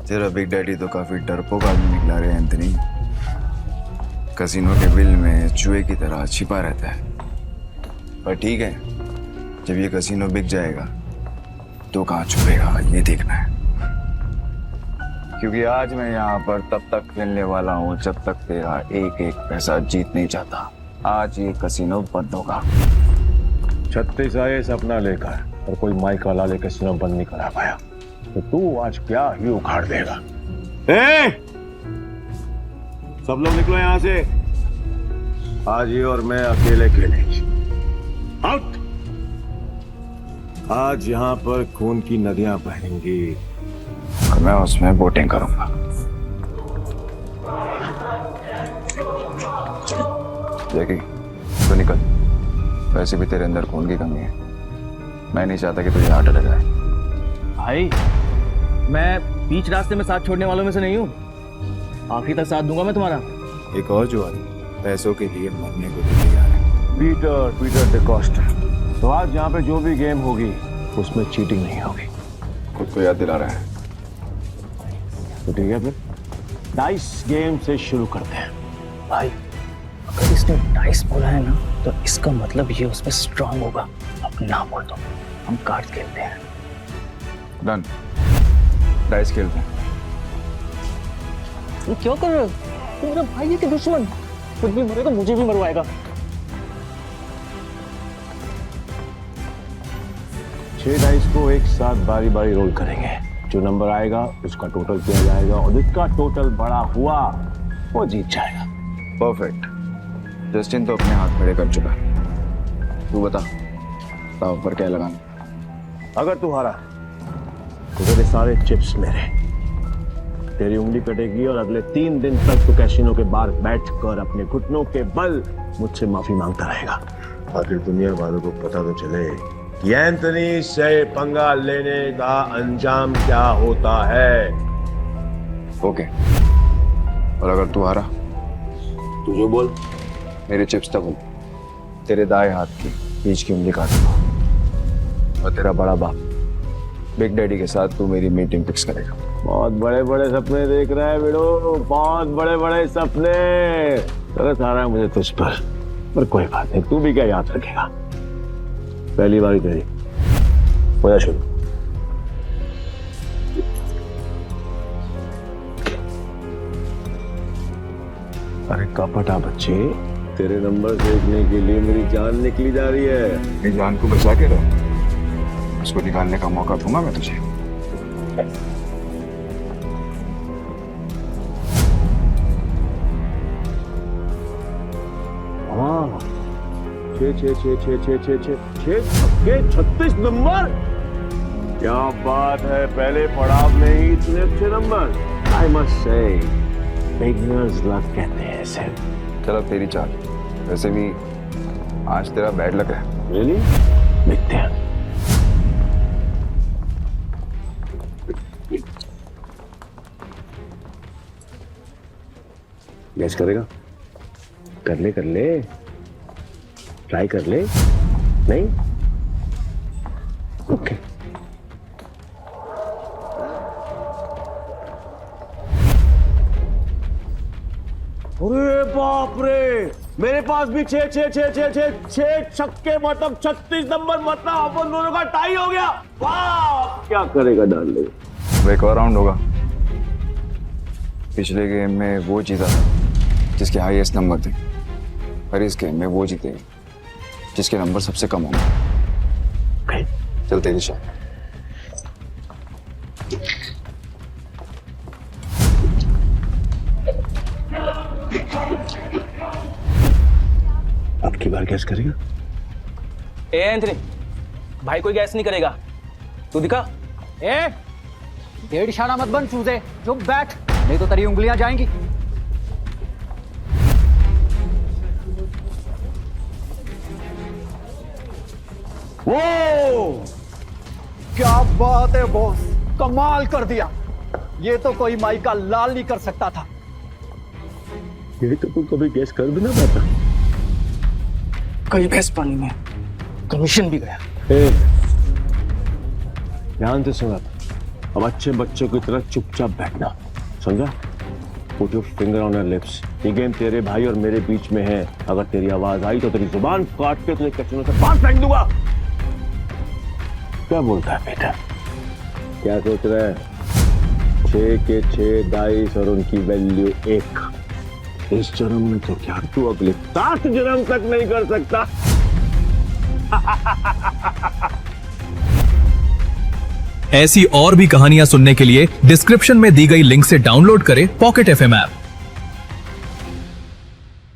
तेरा बिग डैडी तो काफी डरपोक आदमी निकला रे एंथनी। कसीनो के बिल में चूहे की तरह छिपा रहता है। पर ठीक है, जब ये कसीनो बिक जाएगा तो कहाँ छुपेगा ये देखना है। क्योंकि आज मैं यहाँ पर तब तक खेलने वाला हूँ जब तक तेरा एक एक पैसा जीत नहीं जाता। आज ये कसीनो बंद होगा। 36 आए सपना लेकर और कोई माइक वाला ले कसीनो बंद नहीं करा पाया, तो तू आज क्या ही उखाड़ देगा। सब लोग निकलो यहाँ से। आज ये और मैं अकेले खेलेंगे। आउट। आज यहाँ पर खून की नदियां बहेंगी और मैं उसमें बोटिंग करूंगा। जैकी, तो निकल। वैसे भी तेरे अंदर खून की कमी है। मैं नहीं चाहता कि तुझे हार्ट अटैक आए। भाई, मैं बीच रास्ते में साथ छोड़ने वालों में से नहीं हूँ। आखिरी तक साथ दूंगा मैं तुम्हारा। एक और जुआरी पैसों के लिए मरने को भी तैयार है। पीटर डिकोस्टा, तो आज यहाँ पे जो भी गेम होगी उसमें चीटिंग नहीं होगी। खुद को याद दिला रहा है। तो ठीक है, फिर डाइस गेम से शुरू करते हैं। भाई, अगर इसने डाइस बोला है ना, तो इसका मतलब ये उसमें स्ट्रांग होगा। अब ना बोल दो, हम कार्ड खेलते हैं। डन, डाइस खेलते हैं। ये क्यों कर रहे हो? तुम मेरा भाई है कि दुश्मन? खुद भी मरेगा, मुझे भी मरवाएगा। 6 डाइस को एक साथ बारी बारी रोल करेंगे। जो नंबर आएगा उसका टोटल किया जाएगा और जिसका टोटल बड़ा हुआ वो जीत जाएगा। परफेक्ट। जस्टिन तो अपने हाथ खड़े कर चुका है। तू बता, दाव पर क्या लगाना? अगर तू हारा तो तेरे सारे चिप्स मेरे। तेरी उंगली कटेगी और अगले 3 दिन तक तू कैसीनो के बाहर बैठकर अपने घुटनों के बल मुझसे माफी मांगता रहेगा। आखिर दुनिया वालों को पता तो चले कि एंथनी से पंगा लेने का अंजाम क्या होता है। ओके। और अगर तू हारा? तू जो बोल। मेरे चिप्स डबल। तेरे दाएं हाथ की बीच की उंगली काटूंगा और तेरा बड़ा बाप बिग डैडी के साथ तू मेरी मीटिंग फिक्स करेगा। बहुत बड़े बड़े सपने देख रहा है बेड़ो, बहुत बड़े बड़े सपने। तरस आ रहा है मुझे तुझ पर कोई बात नहीं, तू भी क्या याद रखेगा। पहली बारी तेरी, हो जा शुरू। अरे कपटा बच्चे, तेरे नंबर देखने के लिए मेरी जान निकली जा रही है। मेरी जान को बचा के रहो, उसको निकालने का मौका दूंगा मैं तुझे। छक्के 36 नंबर। क्या बात है, पहले पड़ाव में ही इतने अच्छे number. I must say beginners luck कहते हैं इसे। चल अब तेरी चाल। वैसे भी आज तेरा बैड लग रहा है। रियली? देखते हैं। गैस करेगा? कर ले ट्राई कर ले। नहीं? ओके। अरे बाप रे, मेरे पास भी छह छक्के, मतलब 36 नंबर, मतलब अपन दोनों का टाई हो गया। वाह, क्या करेगा डार्लिंग? अब एक और राउंड होगा। पिछले गेम में वो जीता था जिसके हाईएस्ट नंबर थे, और इस गेम में वो जीतेगा जिसके नंबर सबसे कम होंगे। चल तेरी शॉट। अब की बार गैस करेगा? ए एंथनी, भाई कोई गैस नहीं करेगा, तू दिखा। ए, डेढ़ इशारा मत बन चूजे, चुप बैठ, नहीं तो तेरी उंगलियां जाएंगी। वो क्या बात है बॉस, कमाल कर दिया। ये तो कोई माई का लाल नहीं कर सकता था। ये तो तू कभी गैस कर भी ना पाता। कई भैंस पानी में, कमीशन भी गया। ध्यान से सुना, अब अच्छे बच्चों की तरह चुपचाप बैठना, समझा? Put your finger on your lips. ये गेम तेरे भाई और मेरे बीच में है। अगर तेरी आवाज आई तो तेरी जुबान काट के तुझे कचरों से बाहर फेंक दूंगा। क्या बोलता है बेटा? क्या सोच रहा है? 6 के 6 डाइस और उनकी वैल्यू 1। इस जन्म में तो क्या, तू अगले 7 जन्म तक नहीं कर सकता। ऐसी और भी कहानियां सुनने के लिए डिस्क्रिप्शन में दी गई लिंक से डाउनलोड करें पॉकेट FM ऐप।